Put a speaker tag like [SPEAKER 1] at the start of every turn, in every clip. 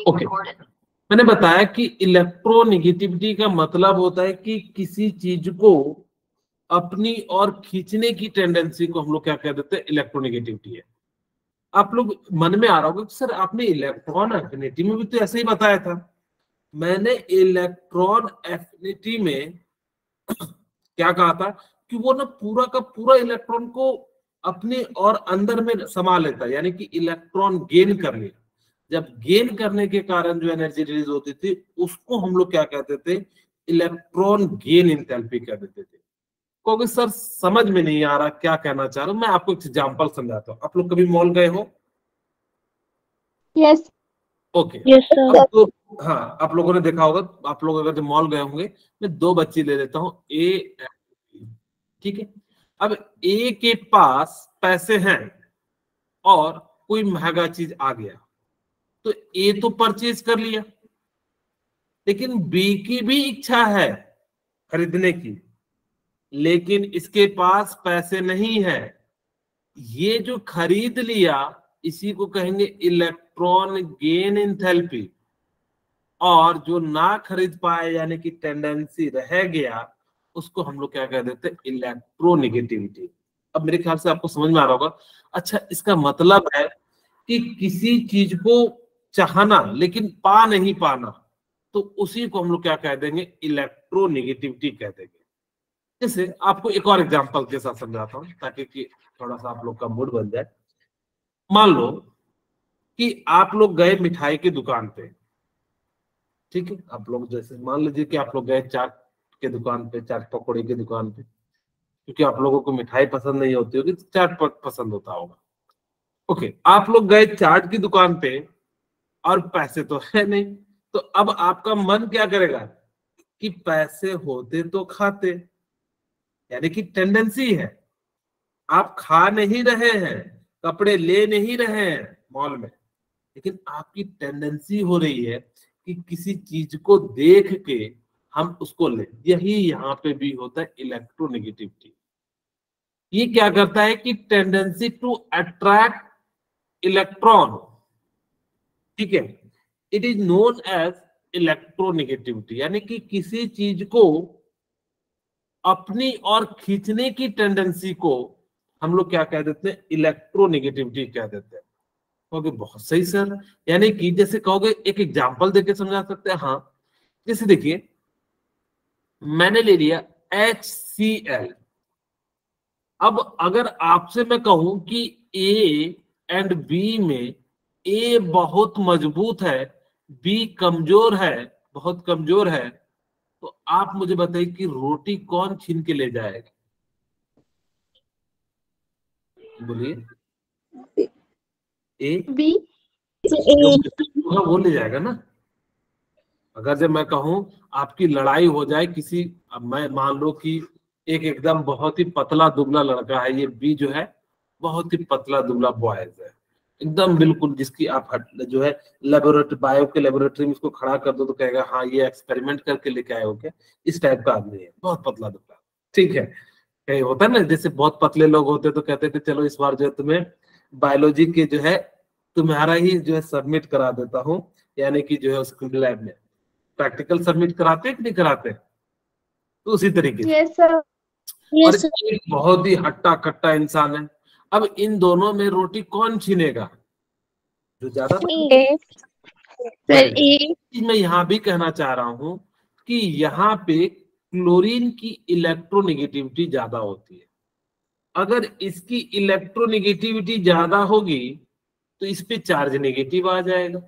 [SPEAKER 1] Okay, मैंने बताया कि इलेक्ट्रोनेगेटिविटी का मतलब होता है कि किसी चीज को अपनी और खींचने की टेंडेंसी को हम लोग क्या कह देते हैं, इलेक्ट्रोनेगेटिविटी है। आप लोग मन में आ रहा होगा कि सर आपने इलेक्ट्रॉन एफिनिटी में भी तो ऐसे ही बताया था। मैंने इलेक्ट्रॉन एफिनिटी में क्या कहा था कि वो ना पूरा का पूरा इलेक्ट्रॉन को अपने और अंदर में समा लेता है, यानी कि इलेक्ट्रॉन गेन कर लिया। जब गेन करने के कारण जो एनर्जी रिलीज होती थी उसको हम लोग क्या कहते थे, इलेक्ट्रॉन गेन इंथैल्पी कह देते थे। क्योंकि सर समझ में नहीं आ रहा क्या कहना चाह रहा हूं, मैं आपको एक एग्जांपल समझाता हूँ। आप लोग कभी मॉल गए हो?
[SPEAKER 2] Yes
[SPEAKER 1] okay,
[SPEAKER 2] yes sir.
[SPEAKER 1] अब तो हाँ, आप लोगों ने देखा होगा, आप लोग अगर जब मॉल गए होंगे, मैं दो बच्चे ले लेता हूँ, ए, ठीक है। अब ए के पास पैसे हैं और कोई महंगा चीज आ गया तो ए तो परचेज कर लिया, लेकिन बी की भी इच्छा है खरीदने की, लेकिन इसके पास पैसे नहीं है। ये जो खरीद लिया इसी को कहेंगे इलेक्ट्रॉन गेन एंथैल्पी, और जो ना खरीद पाए यानी कि टेंडेंसी रह गया उसको हम लोग क्या कह देते हैं, इलेक्ट्रोनेगेटिविटी। अब मेरे ख्याल से आपको समझ में आ रहा होगा। अच्छा, इसका मतलब है कि किसी चीज को चाहना लेकिन पा नहीं पाना, तो उसी को हम लोग क्या कह देंगे, इलेक्ट्रोनेगेटिविटी कह देंगे। जैसे आपको एक और एग्जांपल के साथ समझाता हूँ ताकि कि थोड़ा सा आप लोग का मूड बन जाए। मान लो कि आप लोग गए मिठाई की दुकान पे, ठीक है। आप लोग जैसे मान लीजिए कि आप लोग गए चाट के दुकान पे, चाट पकौड़े की दुकान पे, क्योंकि आप लोगों को मिठाई पसंद नहीं होती होगी तो चाट पसंद होता होगा। ओके, आप लोग गए चाट की दुकान पे और पैसे तो है नहीं, तो अब आपका मन क्या करेगा कि पैसे होते तो खाते, यानी कि टेंडेंसी है। आप खा नहीं रहे हैं, कपड़े ले नहीं रहे हैं मॉल में, लेकिन आपकी टेंडेंसी हो रही है कि किसी चीज को देख के हम उसको ले। यही यहाँ पे भी होता है इलेक्ट्रोनेगेटिविटी। ये क्या करता है कि टेंडेंसी टू अट्रैक्ट इलेक्ट्रॉन, ठीक है, it is known as electronegativity, यानी कि किसी चीज को अपनी और खींचने की टेंडेंसी को हम लोग क्या कह देते हैं, इलेक्ट्रोनेगेटिविटी कह देते हैं। कहोगे बहुत सही सर, यानी कि जैसे कहोगे एक एग्जांपल देके समझा सकते हैं। हाँ, जैसे देखिए मैंने ले लिया HCl। अब अगर आपसे मैं कहूं कि ए एंड बी में ए बहुत मजबूत है, बी कमजोर है, बहुत कमजोर है, तो आप मुझे बताइए कि रोटी कौन छीन के ले जाएगा? बोलिए। ए
[SPEAKER 2] बी
[SPEAKER 1] जो होगा वो ले जाएगा ना। अगर जब मैं कहूं आपकी लड़ाई हो जाए किसी, अब मैं मान लो कि एक एकदम बहुत ही पतला दुबला लड़का है, ये बी जो है बहुत ही पतला दुबला बॉयज है, एकदम बिल्कुल, जिसकी आप जो है लेबोरेटरी, बायो के लेबोरेटरी में इसको खड़ा कर दो तो कहेगा हाँ ये एक्सपेरिमेंट करके लेके आए हो क्या, इस टाइप का आदमी है, बहुत पतला दुबला, ठीक है। कहीं होता है ना, जैसे बहुत पतले लोग होते तो कहते थे चलो इस बार जो है तुम्हें बायोलॉजी के जो है तुम्हारा ही जो है सबमिट करा देता हूँ, यानी कि जो है उसको लैब में प्रैक्टिकल सबमिट कराते कि नहीं कराते, तो उसी तरीके से।
[SPEAKER 2] Yes sir.
[SPEAKER 1] और
[SPEAKER 2] यस सर।
[SPEAKER 1] एक बहुत ही हट्टा कट्टा इंसान है। अब इन दोनों में रोटी कौन छीनेगा? जो ज्यादा।
[SPEAKER 2] ए सर
[SPEAKER 1] वेरी
[SPEAKER 2] ए।
[SPEAKER 1] गुड। मैं यहाँ भी कहना चाह रहा हूँ कि यहाँ पे क्लोरीन की इलेक्ट्रोनेगेटिविटी ज्यादा होती है। अगर इसकी इलेक्ट्रोनेगेटिविटी ज्यादा होगी तो इस पे चार्ज नेगेटिव आ जाएगा,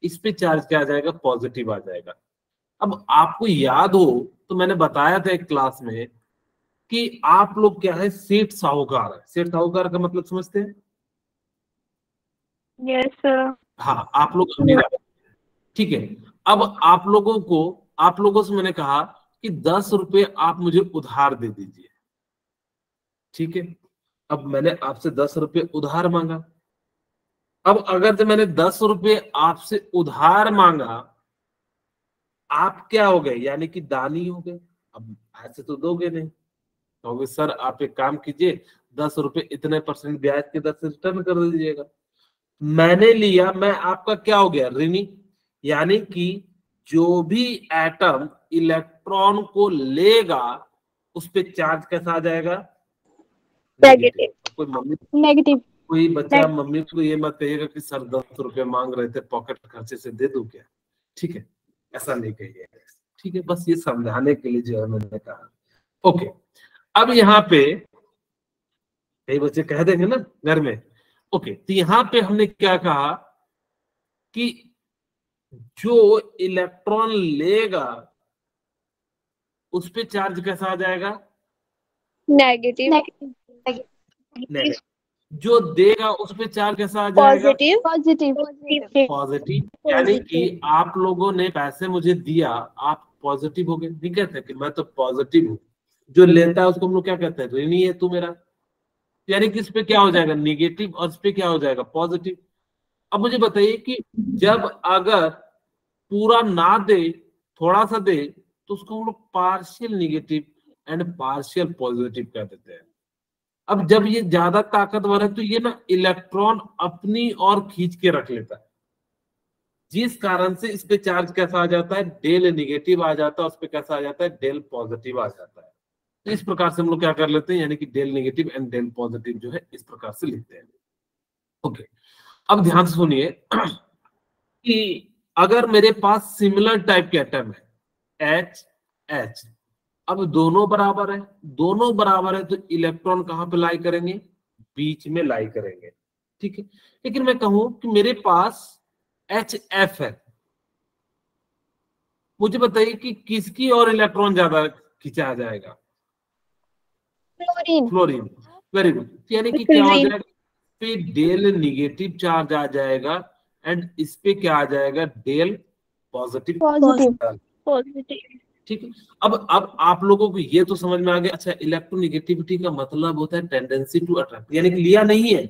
[SPEAKER 1] इस पे चार्ज क्या आ जाएगा, पॉजिटिव आ जाएगा। अब आपको याद हो तो मैंने बताया था एक क्लास में कि आप लोग क्या है, सेठ साहूकार। सेठ साहूकार का मतलब समझते हैं?
[SPEAKER 2] Yes sir.
[SPEAKER 1] हाँ, आप लोग अमीर आदमी, ठीक है। अब आप लोगों को, आप लोगों से मैंने कहा कि 10 रुपए आप मुझे उधार दे दीजिए, ठीक है। अब मैंने आपसे 10 रुपए उधार मांगा। अब अगर जब मैंने 10 रुपए आपसे उधार मांगा, आप क्या हो गए, यानी कि दानी हो गए। अब ऐसे तो दोगे नहीं, कहोगे सर आप एक काम कीजिए, 10 रुपए इतने % ब्याज के दर से रिटर्न कर दीजिएगा। मैंने लिया, मैं आपका क्या हो गया, ऋणी। यानी कि जो भी एटम इलेक्ट्रॉन को लेगा उस पे चार्ज कैसा आ जाएगा, नेगेटिव।
[SPEAKER 2] नेगेटिव।
[SPEAKER 1] कोई मम्मी,
[SPEAKER 2] नेगेटिव।
[SPEAKER 1] कोई बच्चा मम्मी को ये मत कहिएगा कि सर 10 रुपए मांग रहे थे, पॉकेट खर्चे से दे दूं क्या, ठीक है, ऐसा नहीं कहिएगा, ठीक है, बस ये समझाने के लिए जो है मैंने कहा। ओके, अब यहाँ पे कई बच्चे कह देंगे ना घर में, ओके, तो यहाँ पे हमने क्या कहा कि जो इलेक्ट्रॉन लेगा उस पे चार्ज कैसा आ जाएगा,
[SPEAKER 2] नेगेटिव।
[SPEAKER 1] नेगेटिव। जो देगा उस पे चार्ज कैसा आ जाएगा,
[SPEAKER 2] पॉजिटिव। पॉजिटिव।
[SPEAKER 1] पॉजिटिव। यानी कि आप लोगों ने पैसे मुझे दिया, आप पॉजिटिव हो गए, नहीं कहते कि मैं तो पॉजिटिव हूँ। जो लेता है उसको हम लोग क्या कहते हैं, ऋणी है तू मेरा, यानी कि इस पे क्या हो जाएगा, निगेटिव, और इस पे क्या हो जाएगा, पॉजिटिव। अब मुझे बताइए कि जब अगर पूरा ना दे, थोड़ा सा दे, तो उसको हम लोग partial negative and partial positive कह देते हैं। अब जब ये ज्यादा ताकतवर है तो ये ना इलेक्ट्रॉन अपनी ओर खींच के रख लेता है, जिस कारण से इस पे चार्ज कैसा आ जाता है, डेल निगेटिव आ जाता है, उस पे कैसा आ जाता है, डेल पॉजिटिव आ जाता है। तो इस प्रकार से हम लोग क्या कर लेते हैं, यानी कि del negative and del positive जो है इस प्रकार से लिखते हैं। ओके, अब ध्यान से सुनिए कि अगर मेरे पास सिमिलर टाइप के एटम है एच एच, अब दोनों बराबर है, दोनों बराबर है तो इलेक्ट्रॉन कहां पे लाई करेंगे, बीच में लाई करेंगे, ठीक है। लेकिन मैं कहूं कि मेरे पास एच एफ है, मुझे बताइए कि किसकी और इलेक्ट्रॉन ज्यादा खिंचा जाएगा,
[SPEAKER 2] फ्लोरीन।
[SPEAKER 1] फ्लोरीन। वेरी गुड, यानी कि क्या हो
[SPEAKER 2] क्लोरीन।
[SPEAKER 1] जाएगा, पे डेल निगेटिव चार्ज आ जाएगा एंड इस पे क्या आ जाएगा, डेल पॉजिटिव।
[SPEAKER 2] पॉजिटिव। पॉजिटिव।
[SPEAKER 1] ठीक है, अब आप लोगों को ये तो समझ में आ गया, अच्छा इलेक्ट्रोनिगेटिविटी का मतलब होता है टेंडेंसी टू अट्रैक्ट, यानी कि लिया नहीं है,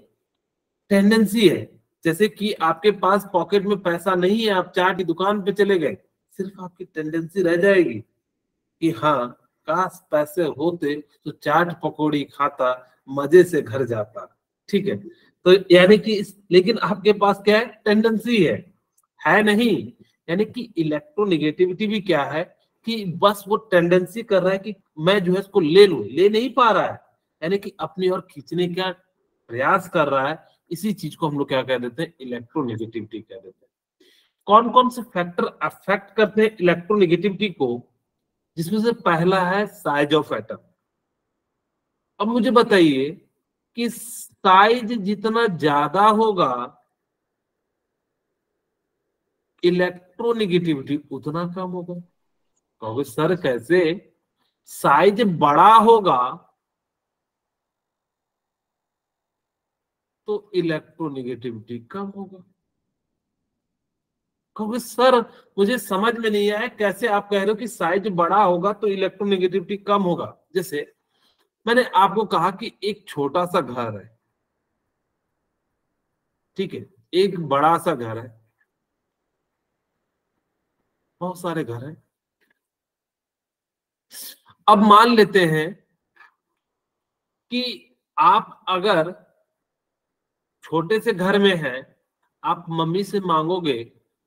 [SPEAKER 1] टेंडेंसी है। जैसे कि आपके पास पॉकेट में पैसा नहीं है, आप चाट की दुकान पे चले गए, सिर्फ आपकी टेंडेंसी रह जाएगी कि हाँ काश पैसे होते तो चाट पकौड़ी खाता, मजे से घर जाता, ठीक है। तो यानी कि लेकिन आपके पास क्या है, टेंडेंसी है नहीं। यानी कि इलेक्ट्रोनिगेटिविटी भी क्या है कि बस वो टेंडेंसी कर रहा है कि मैं जो है इसको ले लूं, ले नहीं पा रहा है, यानी कि अपनी ओर खींचने का प्रयास कर रहा है। इसी चीज को हम लोग क्या कह देते हैं, इलेक्ट्रोनिगेटिविटी कह देते हैं। कौन कौन से फैक्टर अफेक्ट करते हैं इलेक्ट्रोनिगेटिविटी को, जिसमें से पहला है साइज ऑफ एटम। अब मुझे बताइए कि साइज जितना ज्यादा होगा इलेक्ट्रोनिगेटिविटी उतना कम होगा। कहोगे सर कैसे, साइज बड़ा होगा तो इलेक्ट्रोनिगेटिविटी कम होगा। कहोगे सर मुझे समझ में नहीं आया, कैसे आप कह रहे हो कि साइज बड़ा होगा तो इलेक्ट्रोनिगेटिविटी कम होगा। जैसे मैंने आपको कहा कि एक छोटा सा घर है, ठीक है, एक बड़ा सा घर है, बहुत सारे घर हैं। अब मान लेते हैं कि आप अगर छोटे से घर में हैं, आप मम्मी से मांगोगे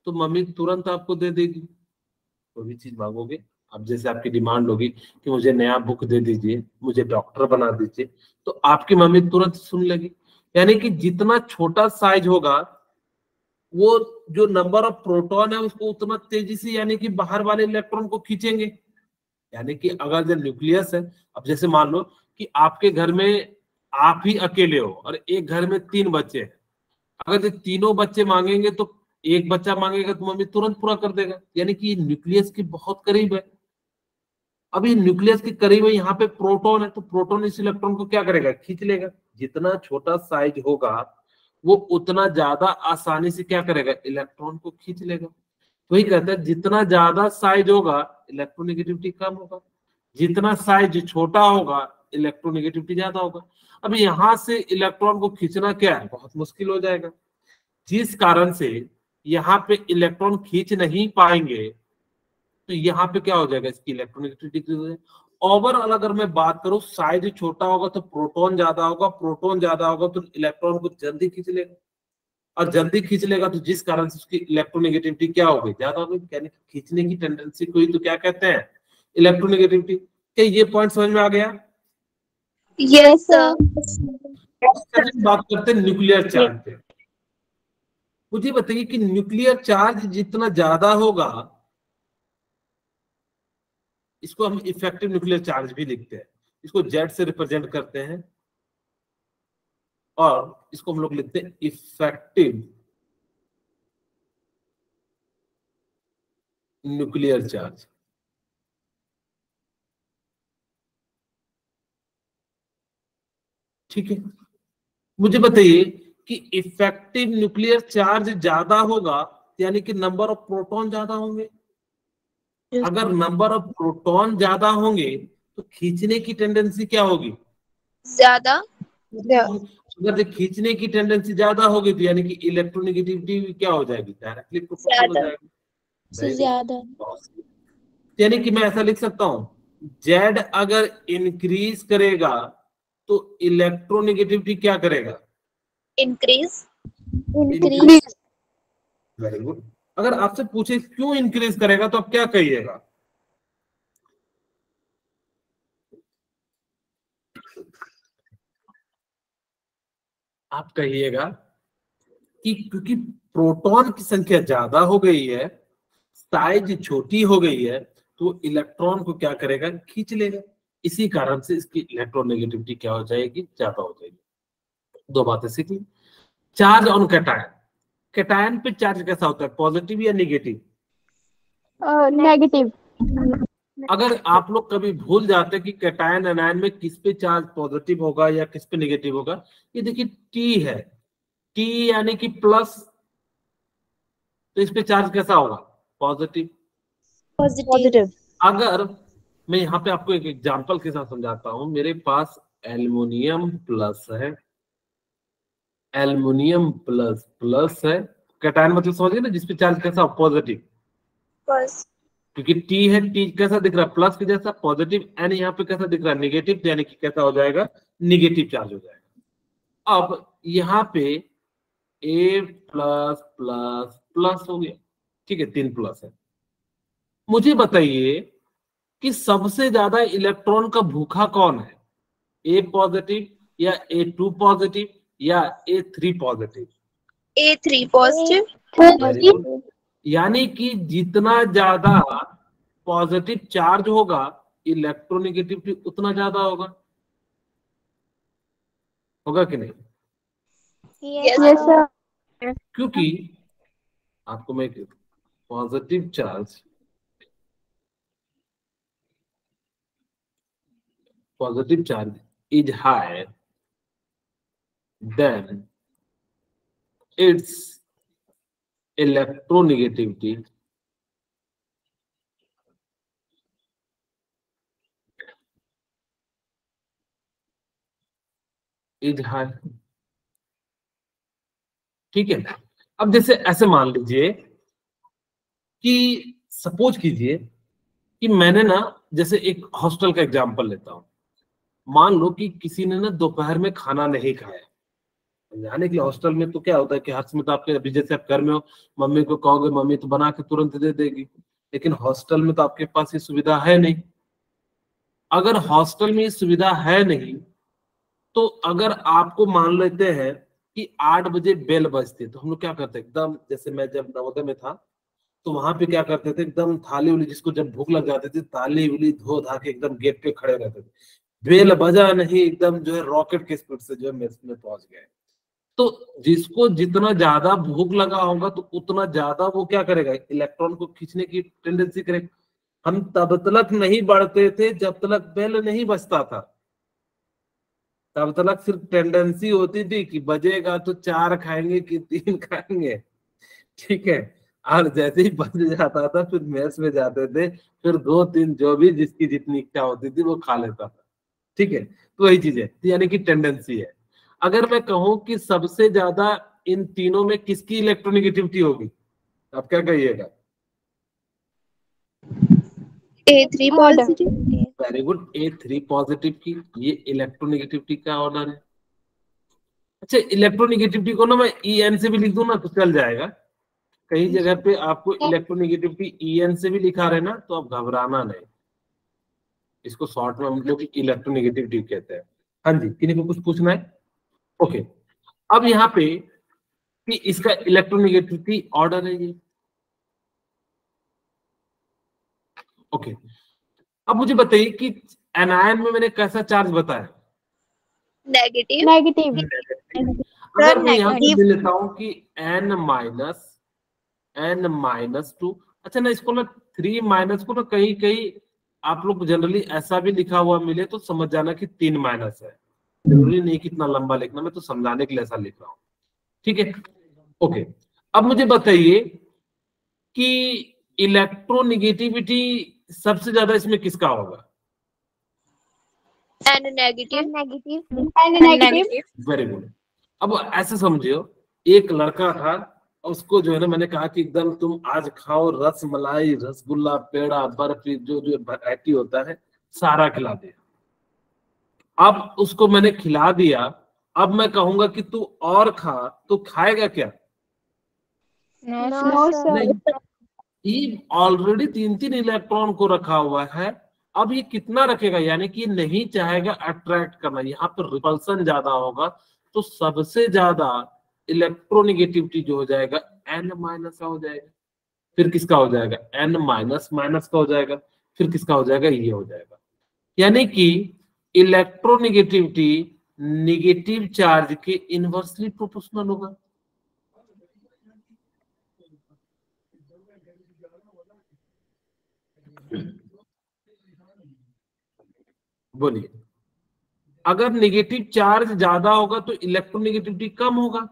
[SPEAKER 1] तो मम्मी तुरंत आपको दे देगी, कोई भी चीज मांगोगे। अब जैसे आपकी डिमांड होगी कि मुझे नया बुक दे दीजिए, मुझे डॉक्टर बना दीजिए, तो आपकी मम्मी तुरंत सुन लेगी। यानी कि जितना छोटा साइज होगा वो जो नंबर ऑफ प्रोटॉन है उसको उतना तेजी से यानी कि बाहर वाले इलेक्ट्रॉन को खींचेंगे। यानी कि अगर जो न्यूक्लियस है, अब जैसे मान लो कि आपके घर में आप ही अकेले हो और एक घर में 3 बच्चे हैं, अगर ये तीनों बच्चे मांगेंगे तो एक बच्चा मांगेगा तो मम्मी तुरंत पूरा कर देगा, यानी कि न्यूक्लियस के बहुत करीब है। अब ये न्यूक्लियस के करीब है, यहाँ पे प्रोटॉन है तो प्रोटॉन इस इलेक्ट्रॉन को क्या करेगा, खींच लेगा। जितना छोटा साइज होगा वो उतना ज्यादा आसानी से क्या करेगा, इलेक्ट्रॉन को खींच लेगा। वही कहता है जितना ज्यादा साइज होगा इलेक्ट्रोनिगेटिविटी कम होगा, जितना साइज छोटा होगा इलेक्ट्रोनिगेटिविटी ज्यादा होगा। अब यहाँ से इलेक्ट्रॉन को खींचना क्या है, बहुत मुश्किल हो जाएगा, जिस कारण से यहाँ पे इलेक्ट्रॉन खींच नहीं पाएंगे, तो यहाँ पे क्या हो जाएगा, इसकी इलेक्ट्रोनिगेटिविटी डिक्रीज हो जाएगी। ओवरऑल अगर मैं बात करूं, साइज छोटा होगा तो प्रोटॉन ज्यादा होगा, प्रोटॉन ज्यादा होगा तो इलेक्ट्रॉन को जल्दी खींच लेगा। और जल्दी खींच लेगा तो जिस कारण से उसकी इलेक्ट्रोनेगेटिविटी क्या हो गई, ज्यादा हो गई, यानी खींचने की टेंडेंसी को ही तो क्या कहते हैं, इलेक्ट्रोनेगेटिविटी। क्या ये पॉइंट समझ में आ गया?
[SPEAKER 2] Yes sir.
[SPEAKER 1] बात करते हैं न्यूक्लियर चार्ज पे। मुझे बताइए कि न्यूक्लियर चार्ज जितना ज्यादा होगा, इसको हम इफेक्टिव न्यूक्लियर चार्ज भी लिखते हैं, इसको जेड से रिप्रेजेंट करते हैं, और इसको हम लोग लिखते हैं इफेक्टिव न्यूक्लियर चार्ज। ठीक है, मुझे बताइए कि इफेक्टिव न्यूक्लियर चार्ज ज्यादा होगा यानी कि नंबर ऑफ प्रोटॉन ज्यादा होंगे। अगर नंबर ऑफ प्रोटॉन ज्यादा होंगे तो खींचने की टेंडेंसी क्या होगी,
[SPEAKER 2] ज्यादा।
[SPEAKER 1] अगर जो खींचने की टेंडेंसी ज्यादा होगी तो यानी कि इलेक्ट्रोनेगेटिविटी क्या हो जाएगी, डायरेक्टली प्रोपोर्शनल हो जाएगी।
[SPEAKER 2] ज्यादा।
[SPEAKER 1] यानी कि मैं ऐसा लिख सकता हूं, जेड अगर इंक्रीज करेगा तो इलेक्ट्रोनेगेटिविटी क्या करेगा,
[SPEAKER 2] इंक्रीज।
[SPEAKER 1] Very good. अगर आपसे पूछे क्यों इंक्रीज करेगा तो आप क्या कहिएगा, आप कहिएगा कि क्योंकि प्रोटॉन की संख्या ज्यादा हो गई है, साइज छोटी हो गई है, तो इलेक्ट्रॉन को क्या करेगा, खींच लेगा। इसी कारण से इसकी इलेक्ट्रोनेगेटिविटी क्या हो जाएगी, ज्यादा हो जाएगी। दो बातें सीख ली। चार्ज ऑन कैटायन, कैटायन पे चार्ज कैसा होता है, पॉजिटिव या नेगेटिव?
[SPEAKER 2] नेगेटिव।
[SPEAKER 1] अगर आप लोग कभी भूल जाते कि कैटायन एनायन में किस पे चार्ज पॉजिटिव होगा या किस पे नेगेटिव होगा, ये देखिए टी है, टी यानी कि प्लस, तो इस पे चार्ज कैसा होगा, पॉजिटिव।
[SPEAKER 2] पॉजिटिव।
[SPEAKER 1] अगर मैं यहाँ पे आपको एक एग्जांपल के साथ समझाता हूं, मेरे पास एल्युमिनियम प्लस है, एल्युमिनियम प्लस प्लस है, कैटायन मतलब समझिए ना, जिसपे चार्ज कैसा, पॉजिटिव, क्योंकि टी है, टी कैसा दिख रहा है, प्लस के जैसा, पॉजिटिव। एन यहाँ पे कैसा दिख रहा है, नेगेटिव, यानी कि कैसा हो जाएगा, निगेटिव चार्ज हो जाएगा। अब यहाँ पे ए प्लस प्लस प्लस हो गया, ठीक है, 3 प्लस है। मुझे बताइए कि सबसे ज्यादा इलेक्ट्रॉन का भूखा कौन है, ए पॉजिटिव या ए2 पॉजिटिव या ए3 पॉजिटिव?
[SPEAKER 2] A3 positive.
[SPEAKER 1] यानी कि जितना ज्यादा पॉजिटिव चार्ज होगा, इलेक्ट्रोनेगेटिविटी उतना ज्यादा होगा, होगा कि नहीं?
[SPEAKER 2] Yes sir.
[SPEAKER 1] क्योंकि आपको मैं positive charge, positive charge is higher than its electronegativity is high। ठीक है, अब जैसे ऐसे मान लीजिए कि सपोज कीजिए कि मैंने ना, जैसे एक हॉस्टल का एग्जांपल लेता हूं, मान लो कि किसी ने ना दोपहर में खाना नहीं खाया। जाने के लिए हॉस्टल में तो क्या होता है कि हर समय तो आपके, अभी जैसे आप घर में हो, मम्मी को कहोगे, मम्मी तो बना के तुरंत दे देगी, लेकिन हॉस्टल में तो आपके पास ये सुविधा है नहीं। अगर हॉस्टल में ये सुविधा है नहीं, तो अगर आपको मान लेते हैं कि 8 बजे बेल बजती है, तो हम लोग क्या करते हैं, एकदम जैसे मैं जब नवोदय में था तो वहां पे क्या करते थे, एकदम थाली उली, जिसको जब भूख लग जाती थी, थाली उली धो धा के एकदम गेट पे खड़े रहते थे, बेल बजा नहीं, एकदम जो है रॉकेट के स्पीड से जो है मेस में पहुंच गए। तो जिसको जितना ज्यादा भूख लगा होगा तो उतना ज्यादा वो क्या करेगा, इलेक्ट्रॉन को खींचने की टेंडेंसी करेगा। हम तब तक नहीं बढ़ते थे जब तक बेल नहीं बजता था, तब तक सिर्फ टेंडेंसी होती थी कि बजेगा तो 4 खाएंगे कि 3 खाएंगे, ठीक है। और जैसे ही बज जाता था फिर मेस में जाते थे, फिर 2-3 जो भी जिसकी जितनी इच्छा होती थी वो खा लेता था, ठीक है। तो वही चीज है, यानी कि टेंडेंसी है। अगर मैं कहूं कि सबसे ज्यादा इन तीनों में किसकी इलेक्ट्रोनेगेटिविटी होगी, आप क्या कहिएगा?
[SPEAKER 2] A3 positive.
[SPEAKER 1] Very good, A3 positive की ये इलेक्ट्रोनेगेटिविटी का ऑर्डर है। अच्छा, इलेक्ट्रोनेगेटिविटी को ना मैं EN से भी लिख दूं ना तो चल जाएगा। कई जगह पे आपको इलेक्ट्रोनेगेटिविटी EN से भी लिखा रहे ना तो आप घबराना नहीं, इसको शॉर्ट में हम लोग इलेक्ट्रोनेगेटिविटी कहते हैं। हाँ जी, किन्हीं को कुछ पूछना है? ओके, अब यहाँ पे कि इसका इलेक्ट्रोनेगेटिविटी ऑर्डर है ये। ओके, अब मुझे बताइए कि एनायन में मैंने कैसा चार्ज बताया?
[SPEAKER 2] नेगेटिव।
[SPEAKER 1] अगर मैं यहाँ पे ले लेता हूँ कि n-2, अच्छा ना इसको ना 3 माइनस को ना कहीं कहीं आप लोग जनरली ऐसा भी लिखा हुआ मिले तो समझ जाना कि 3 माइनस है, जरूरी नहीं कितना लंबा लिखना, मैं तो समझाने के लिए ऐसा लिख रहा हूँ। ठीक है, ओके। अब मुझे बताइए कि इलेक्ट्रोनेगेटिविटी सबसे ज्यादा इसमें किसका होगा?
[SPEAKER 2] N negative.
[SPEAKER 1] Very good. अब ऐसे समझियो, एक लड़का था, उसको जो है ना मैंने कहा कि एकदम तुम आज खाओ रस मलाई, रसगुल्ला, पेड़ा, बर्फी, जो जो वैरायटी होता है सारा खिला दिया। अब उसको मैंने खिला दिया, अब मैं कहूंगा कि तू और खा, तो खाएगा क्या? नहीं, ये ऑलरेडी 3 इलेक्ट्रॉन को रखा हुआ है, अब ये कितना रखेगा? यानी कि नहीं चाहेगा अट्रैक्ट करना, यहाँ पर रिपल्सन ज्यादा होगा, तो सबसे ज्यादा इलेक्ट्रोनेगेटिविटी जो हो जाएगा N माइनस का हो जाएगा। फिर किसका हो जाएगा? N माइनस माइनस का हो जाएगा। फिर किसका हो जाएगा? ये हो जाएगा। यानी कि इलेक्ट्रोनेगेटिविटी नेगेटिव चार्ज के इनवर्सली प्रोपोर्शनल होगा। बोलिए, अगर नेगेटिव चार्ज ज्यादा होगा तो इलेक्ट्रोनेगेटिविटी कम होगा,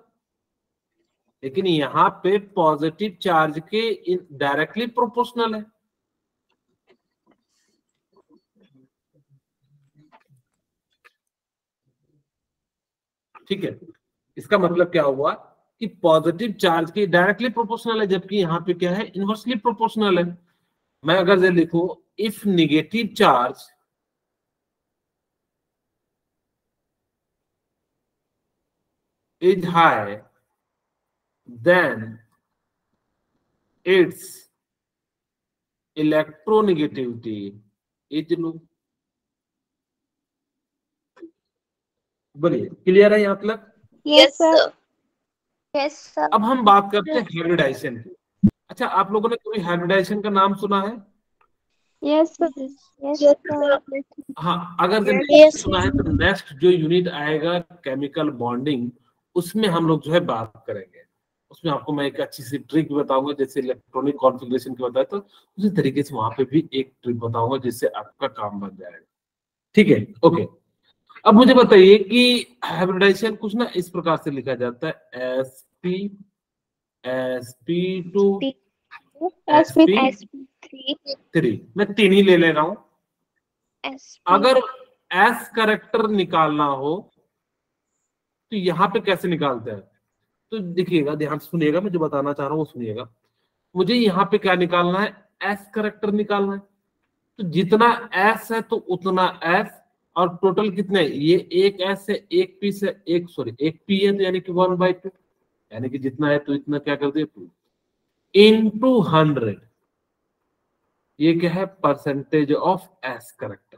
[SPEAKER 1] लेकिन यहाँ पे पॉजिटिव चार्ज के डायरेक्टली प्रोपोर्शनल है। ठीक है, इसका मतलब क्या हुआ कि पॉजिटिव चार्ज के डायरेक्टली प्रोपोर्शनल है, जबकि यहाँ पे क्या है? इनवर्सली प्रोपोर्शनल है। मैं अगर ये लिखूं, if negative charge is high, then its electronegativity is low। बोलिए, क्लियर है यहाँ तक?
[SPEAKER 2] Yes sir. Yes sir.
[SPEAKER 1] अब हम बात करते हैं हाइब्रिडाइजेशन की। अच्छा, आप लोगों ने कभी हाइब्रिडाइजेशन का नाम सुना है?
[SPEAKER 2] Yes sir. Yes sir.
[SPEAKER 1] हाँ, अगर जो
[SPEAKER 2] Yes,
[SPEAKER 1] नेक्स्ट
[SPEAKER 2] sir.
[SPEAKER 1] सुना है तो नेक्स्ट जो यूनिट आएगा केमिकल बॉन्डिंग, उसमें हम लोग जो है बात करेंगे। उसमें आपको मैं एक अच्छी सी ट्रिक बताऊंगा, जैसे इलेक्ट्रॉनिक कॉन्फ़िगरेशन की बताया, तो उसी तरीके से वहां पे भी एक ट्रिक बताऊंगा जिससे आपका काम बन जाएगा। ठीक है, ओके। अब मुझे बताइए कि हाइब्रिडाइजेशन कुछ ना इस प्रकार से लिखा जाता है, sp2 sp3। मैं 3 ही ले रहा हूं। अगर S कैरेक्टर निकालना हो तो यहाँ पे कैसे निकालते हैं? तो देखिएगा, ध्यान से सुनिएगा, मैं जो बताना चाह रहा हूँ वो सुनिएगा। मुझे यहाँ पे क्या निकालना है? S कैरेक्टर निकालना है। तो जितना S है तो उतना S, और टोटल कितने? ये एक S है, एक P से एक, सॉरी एक P है, तो यानी कि 1/2, यानी कि जितना है तो इतना क्या कर दिया 2 into 100। ये क्या है? Percentage of S character.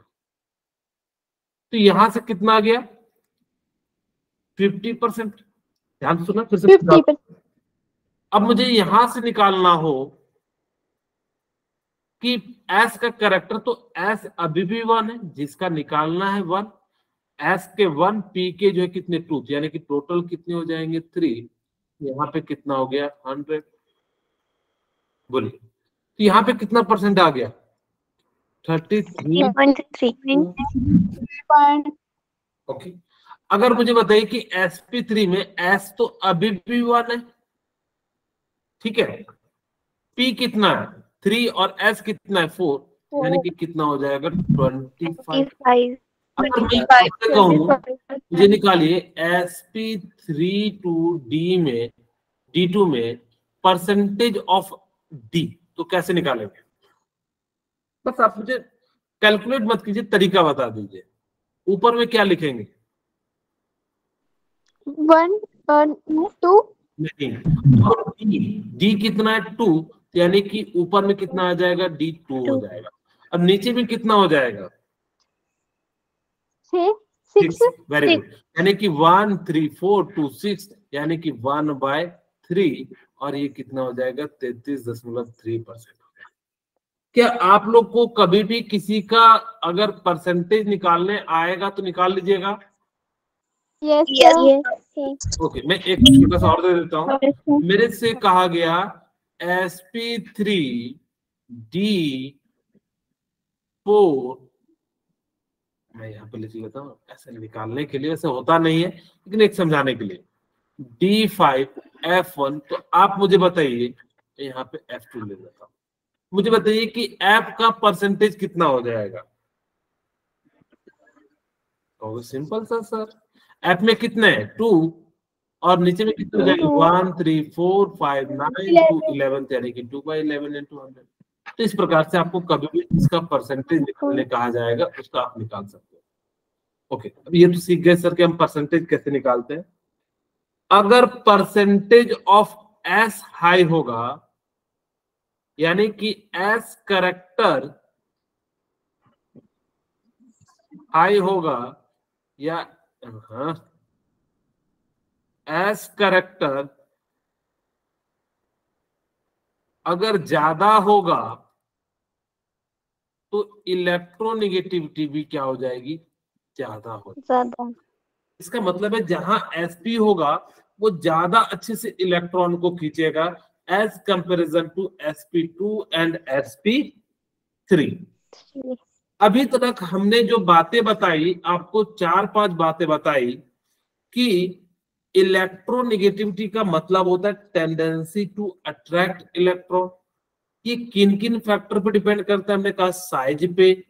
[SPEAKER 1] तो यहां से कितना आ गया? 50%। ध्यान सुना, फिर से 50%। अब मुझे यहां से निकालना हो कि S का कैरेक्टर, तो S अभी भी 1 है, जिसका निकालना है 1, S के 1, P के जो है कितने 2, यानी कि टोटल कितने हो जाएंगे 3। यहाँ पे कितना हो गया? 100। बोलिए, तो यहाँ पे कितना परसेंट आ गया? 33.3। ओके, अगर मुझे बताइए कि sp3 में S तो अभी भी 1 है, ठीक है, P कितना है? 3, और S कितना है? 4, यानी कि कितना हो जाएगा? 25। अगर मैं आपसे कहूं मुझे निकालिए sp3 टू D2 में परसेंटेज ऑफ D, तो कैसे निकालेंगे? बस आप मुझे कैलकुलेट मत कीजिए, तरीका बता दीजिए। ऊपर में क्या लिखेंगे?
[SPEAKER 2] 1 2
[SPEAKER 1] नहीं, और डी कितना है 2, यानी कि ऊपर में कितना आ जाएगा, D2 हो
[SPEAKER 2] 2
[SPEAKER 1] जाएगा। अब नीचे में कितना हो जाएगा,
[SPEAKER 2] 6
[SPEAKER 1] 6।
[SPEAKER 2] 6
[SPEAKER 1] वेरी गुड, यानी कि 1 3 4 2 6, यानी कि 1/3, और ये कितना हो जाएगा 33.3%। क्या आप लोग को कभी भी किसी का अगर परसेंटेज निकालने आएगा तो निकाल लीजिएगा?
[SPEAKER 2] Yes sir.
[SPEAKER 1] ओके, मैं एक छोटा सा और दे देता हूँ। मेरे से कहा गया sp3 D4, मैं यहाँ पे लिख लेता हूँ, ऐसे निकालने के लिए, ऐसे होता नहीं है लेकिन एक समझाने के लिए, D5F1, तो आप मुझे बताइए, यहाँ पे F2 ले लेता हूँ, मुझे बताइए कि F का परसेंटेज कितना हो जाएगा? सिंपल सा सर, F में कितने हैं 2, और नीचे में कितने हो जाएंगे 1 3 4 5 9 2 11, यानी कि 2/11 into 100। तो इस प्रकार से आपको कभी भी इसका परसेंटेज निकालने कहा जाएगा, उसका आप निकाल सकते हो। ओके, अब ये तो सीख गए सर कि हम परसेंटेज कैसे निकालते हैं। अगर परसेंटेज ऑफ एस हाई होगा, यानी कि एस करेक्टर हाई होगा, या एस करेक्टर अगर ज्यादा होगा तो इलेक्ट्रोनेगेटिविटी भी क्या हो जाएगी, ज्यादा हो
[SPEAKER 2] ज्यादा।
[SPEAKER 1] इसका मतलब है जहां sp होगा वो ज्यादा अच्छे से इलेक्ट्रॉन को खींचेगा as comparison to sp2 and sp3। अभी तक हमने जो बातें बताई, आपको 4-5 बातें बताई कि इलेक्ट्रोनेगेटिविटी का मतलब होता है टेंडेंसी टू अट्रैक्ट इलेक्ट्रॉन। ये किन किन फैक्टर पे डिपेंड करता है? हमने कहा साइज पे,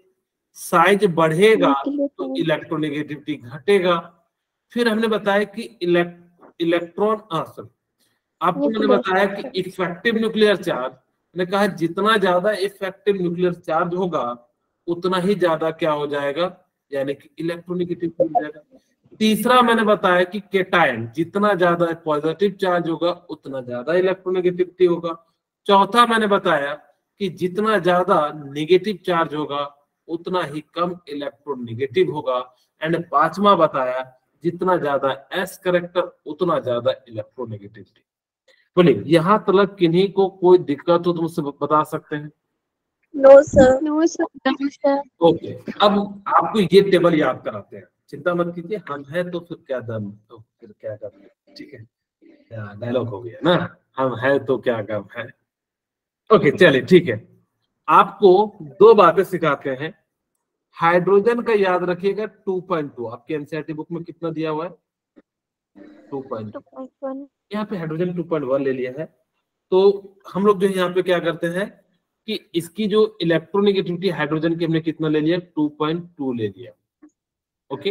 [SPEAKER 1] साइज बढ़ेगा तो इलेक्ट्रोनेगेटिविटी घटेगा। फिर हमने बताया कि इलेक्ट्रॉन आपको मैंने बताया कि इफेक्टिव न्यूक्लियर चार्ज, मैंने कहा जितना ज्यादा इफेक्टिव न्यूक्लियर चार्ज होगा उतना ही ज्यादा क्या हो जाएगा, यानी कि इलेक्ट्रोनेगेटिविटी हो जाएगा। तीसरा मैंने बताया कि केटायन जितना ज्यादा पॉजिटिव चार्ज होगा उतना ज्यादा इलेक्ट्रोनेगेटिविटी होगा। चौथा मैंने बताया कि जितना ज्यादा नेगेटिव चार्ज होगा उतना ही कम इलेक्ट्रोनेगेटिव होगा। एंड पांचवा बताया जितना ज्यादा एस करेक्टर उतना ज्यादा इलेक्ट्रोनेगेटिविटी। बोलिए यहाँ तक किन्हीं को कोई दिक्कत हो तो मुझसे बता सकते हैं?
[SPEAKER 2] No sir. No sir.
[SPEAKER 1] Okay, अब आपको ये टेबल याद कराते हैं, चिंता मत कीजिए, हम है तो फिर क्या दम, तो फिर क्या गम, ठीक है, डायलॉग हो गया ना, हम है तो क्या गम है। ओके चलिए ठीक है, आपको दो बातें सिखाते हैं। हाइड्रोजन का याद रखिएगा 2.2, आपके एनसीईआरटी बुक में कितना दिया हुआ है 2.2, यहाँ पे हाइड्रोजन 2.1 ले लिया है। तो हम लोग जो यहाँ पे क्या करते हैं कि इसकी जो इलेक्ट्रोनेगेटिविटी हाइड्रोजन की हमने कितना ले लिया 2.2 ले लिया। ओके,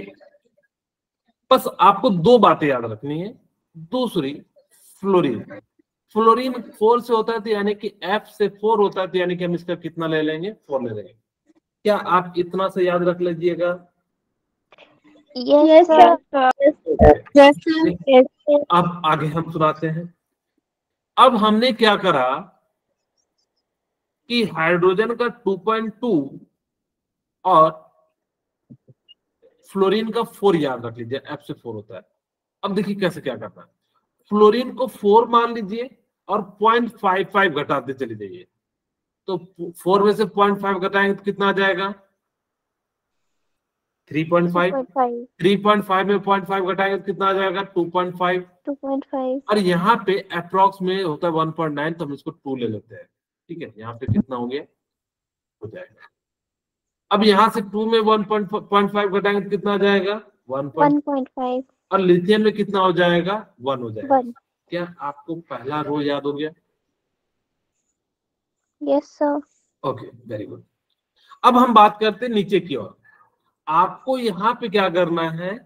[SPEAKER 1] बस आपको दो बातें याद रखनी है। दूसरी, फ्लोरीन, फ्लोरीन 4 से होता है तो यानी कि F से 4 होता है तो यानी कि हम इसका कितना ले लेंगे 4 ले लेंगे। क्या आप इतना से याद रख लीजिएगा?
[SPEAKER 2] Yes sir.
[SPEAKER 1] अब आगे हम सुनाते हैं। अब हमने क्या करा कि हाइड्रोजन का 2.2 और फ्लोरीन का 4 याद रख लीजिए, F से 4 होता है। अब देखिए कैसे क्या करना है, फ्लोरीन को 4 मान लीजिए और 0.55 घटाते चले जाइए, तो 4 में से 0.5 घटाएंगे तो कितना आ जाएगा 3.5। 3.5 में 0.5 घटाएंगे तो कितना आ जाएगा 2.5। और यहाँ पे अप्रोक्स में होता है 1.9, तो हम इसको 2 ले लेते हैं, ठीक है, यहाँ पे कितना हो गया हो जाएगा। अब यहाँ से 2 में 1.5 घटाएंगे तो कितना आ जाएगा 1.5, और लिथियम में कितना हो जाएगा 1 हो जाएगा। क्या आपको पहला रो याद हो गया?
[SPEAKER 2] Yes sir.
[SPEAKER 1] Okay very good. अब हम बात करते हैं नीचे की ओर। आपको यहाँ पे क्या करना है,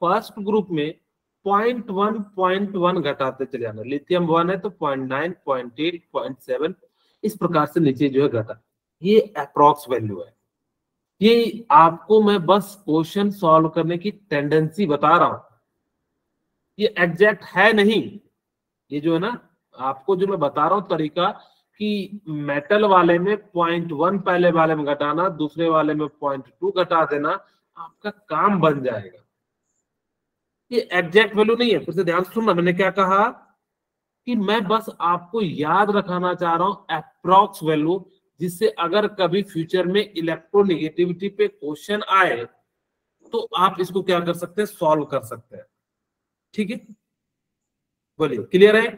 [SPEAKER 1] फर्स्ट ग्रुप में 0.1 घटाते चले जाना। लिथियम 1 है तो 0.9 0.8 0.7 इस प्रकार से नीचे जो है घटा। ये अप्रोक्स वैल्यू है। ये आपको मैं बस क्वेश्चन सॉल्व करने की टेंडेंसी बता रहा हूं। ये एग्जैक्ट है नहीं। ये जो है ना, आपको जो मैं बता रहा हूं तरीका कि मेटल वाले में 0.1 पहले वाले में घटाना, दूसरे वाले में 0.2 घटा देना, आपका काम बन जाएगा। ये एग्जैक्ट वैल्यू नहीं है। फिर से ध्यान से सुनना, मैंने क्या कहा कि मैं बस आपको याद रखाना चाह रहा हूं अप्रॉक्स वैल्यू, जिससे अगर कभी फ्यूचर में इलेक्ट्रोनेगेटिविटी पे क्वेश्चन आए तो आप इसको क्या कर सकते हैं, सॉल्व कर सकते हैं। ठीक है, बोलिए क्लियर है?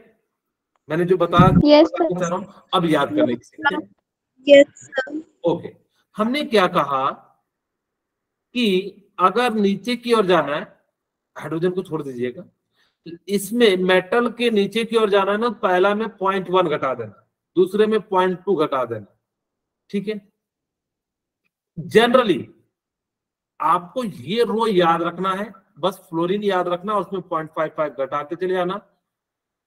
[SPEAKER 1] मैंने जो बताया चाह रहा हूं अब याद करने की। ओके, हमने क्या कहा कि अगर नीचे की ओर जाना है, हाइड्रोजन को छोड़ दीजिएगा, इसमें मेटल के नीचे की ओर जाना है ना, पहला में 0.1 घटा देना, दूसरे में 0.2 घटा देना। ठीक है, जनरली आपको ये रो याद रखना है, बस फ्लोरीन याद रखना, उसमें 0.55 घटाते चले जाना।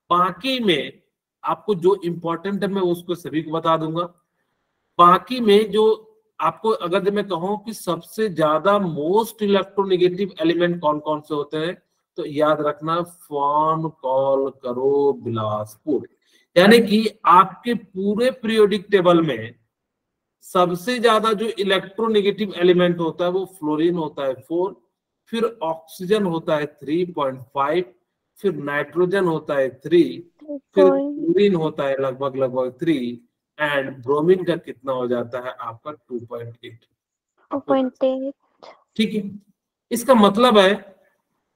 [SPEAKER 1] बाकी में आपको जो इंपॉर्टेंट है मैं उसको सभी को बता दूंगा। बाकी में जो आपको अगर मैं कहूं कि सबसे ज्यादा मोस्ट इलेक्ट्रोनेगेटिव एलिमेंट कौन कौन से होते हैं, तो याद रखना फोन कॉल करो बिलासपुर। यानी कि आपके पूरे पीरियोडिक टेबल में सबसे ज्यादा जो इलेक्ट्रोनेगेटिव एलिमेंट होता है वो फ्लोरीन होता है 4, फिर ऑक्सीजन होता है 3.5, फिर नाइट्रोजन होता है 3, फिर क्लोरीन होता है लगभग 3, एंड ब्रोमीन का कितना हो जाता है आपका 2.8। ठीक है, इसका मतलब है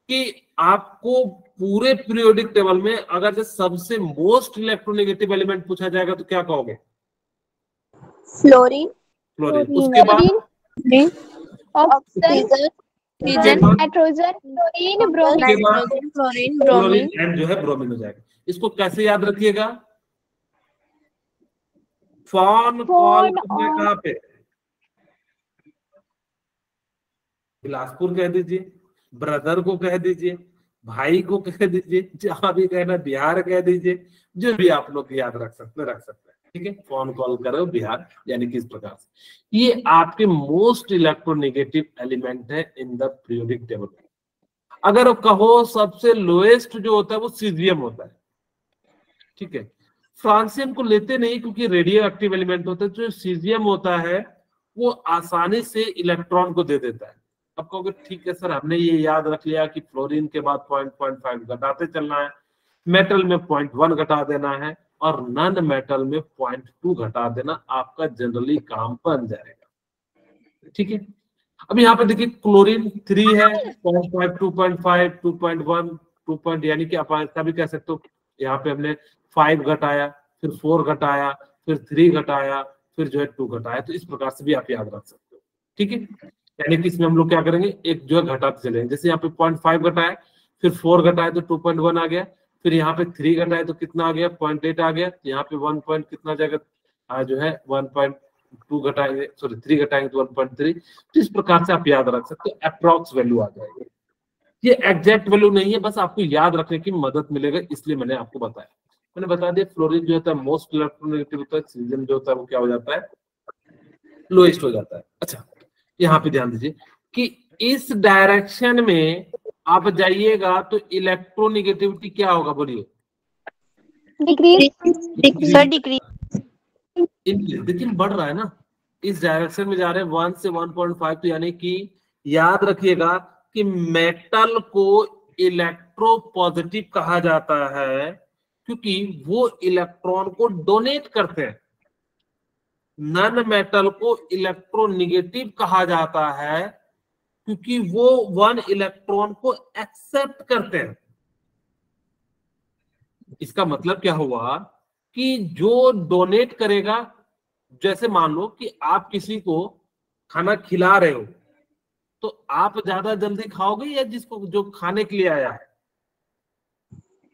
[SPEAKER 1] कि आपको पूरे पीरियोडिक टेबल में अगर जो सबसे मोस्ट इलेक्ट्रोनेगेटिव एलिमेंट पूछा जाएगा तो क्या कहोगे?
[SPEAKER 2] फ्लोरीन।
[SPEAKER 1] उसके बाद
[SPEAKER 2] oxygen, nitrogen, chlorine, bromine
[SPEAKER 1] and जो है ब्रोमीन हो जाएगा। इसको कैसे याद रखिएगा? फोन कॉल कहाँ पे? बिलासपुर कह दीजिए, ब्रदर को कह दीजिए, भाई को कह दीजिए, जहां भी कहना, बिहार कह दीजिए, जो भी आप लोग याद रख सकते हैं। ठीक है, फोन कॉल करो बिहार, यानी कि इस प्रकार से ये आपके मोस्ट इलेक्ट्रोनेगेटिव एलिमेंट है इन द पीरियोडिक टेबल। अगर कहो सबसे लोएस्ट जो होता है वो सीजियम होता है। ठीक है, फ्रांसियम को लेते नहीं क्योंकि रेडियो एक्टिव एलिमेंट होता है। जो सीजियम होता है वो आसानी से इलेक्ट्रॉन को दे देता है। अब कहोगे ठीक है सर, हमने ये याद रख लिया कि फ्लोरीन के बाद 0.5 घटाते चलना है, मेटल में 0.1 घटा देना है, और नॉन मेटल में 0.2 घटा देना, आपका जनरली काम बन जाएगा। ठीक है, अब यहाँ पे देखिए क्लोरीन 3 है, 0.5, 2.5, 2.1, 2 यानी कि आप ऐसा भी कह सकते हो, यहाँ पे हमने 5 घटाया, फिर 4 घटाया, फिर 3 घटाया, फिर जो है 2 घटाया। तो इस प्रकार से भी आप याद रख सकते हो। ठीक है, यानी कि इसमें हम लोग क्या करेंगे, एक जो है घटाते चलेंगे। जैसे यहाँ पे 0.5 घटाया, फिर 4 घटाया तो 2.1 आ गया, फिर यहाँ पे 3 घटाए तो कितना आ गया, 0.8 आ गया। यहाँ पे 1 पॉइंट कितना जाएगा, जो है 1.2 घटाएंगे, सॉरी 3 घटाएंगे तो 1.3। तो इस प्रकार से आप याद रख सकते हो, अप्रॉक्स वैल्यू आ जाएगी। ये एग्जैक्ट वैल्यू नहीं है, बस आपको याद रखने की मदद मिलेगा, इसलिए मैंने आपको बताया। मैंने बता दिया फ्लोरीन जो होता है मोस्ट इलेक्ट्रोनेगेटिव होता है, सीजियम जो होता है वो क्या हो जाता है, लोएस्ट हो जाता है। अच्छा, यहाँ पे ध्यान दीजिए कि इस डायरेक्शन में आप जाइएगा तो इलेक्ट्रोनेगेटिविटी क्या होगा, बोलिए?
[SPEAKER 2] डिक्रीज।
[SPEAKER 1] लेकिन बढ़ रहा है ना, इस डायरेक्शन में जा रहे हैं 1 से 1.5। तो यानी कि याद रखिएगा कि मेटल को इलेक्ट्रोपॉजिटिव कहा जाता है क्योंकि वो इलेक्ट्रॉन को डोनेट करते हैं। नॉन मेटल को इलेक्ट्रोनेगेटिव कहा जाता है क्योंकि वो 1 इलेक्ट्रॉन को एक्सेप्ट करते हैं। इसका मतलब क्या हुआ कि जो डोनेट करेगा, जैसे मान लो कि आप किसी को खाना खिला रहे हो तो आप ज्यादा जल्दी खाओगे या जिसको जो खाने के लिए आया है?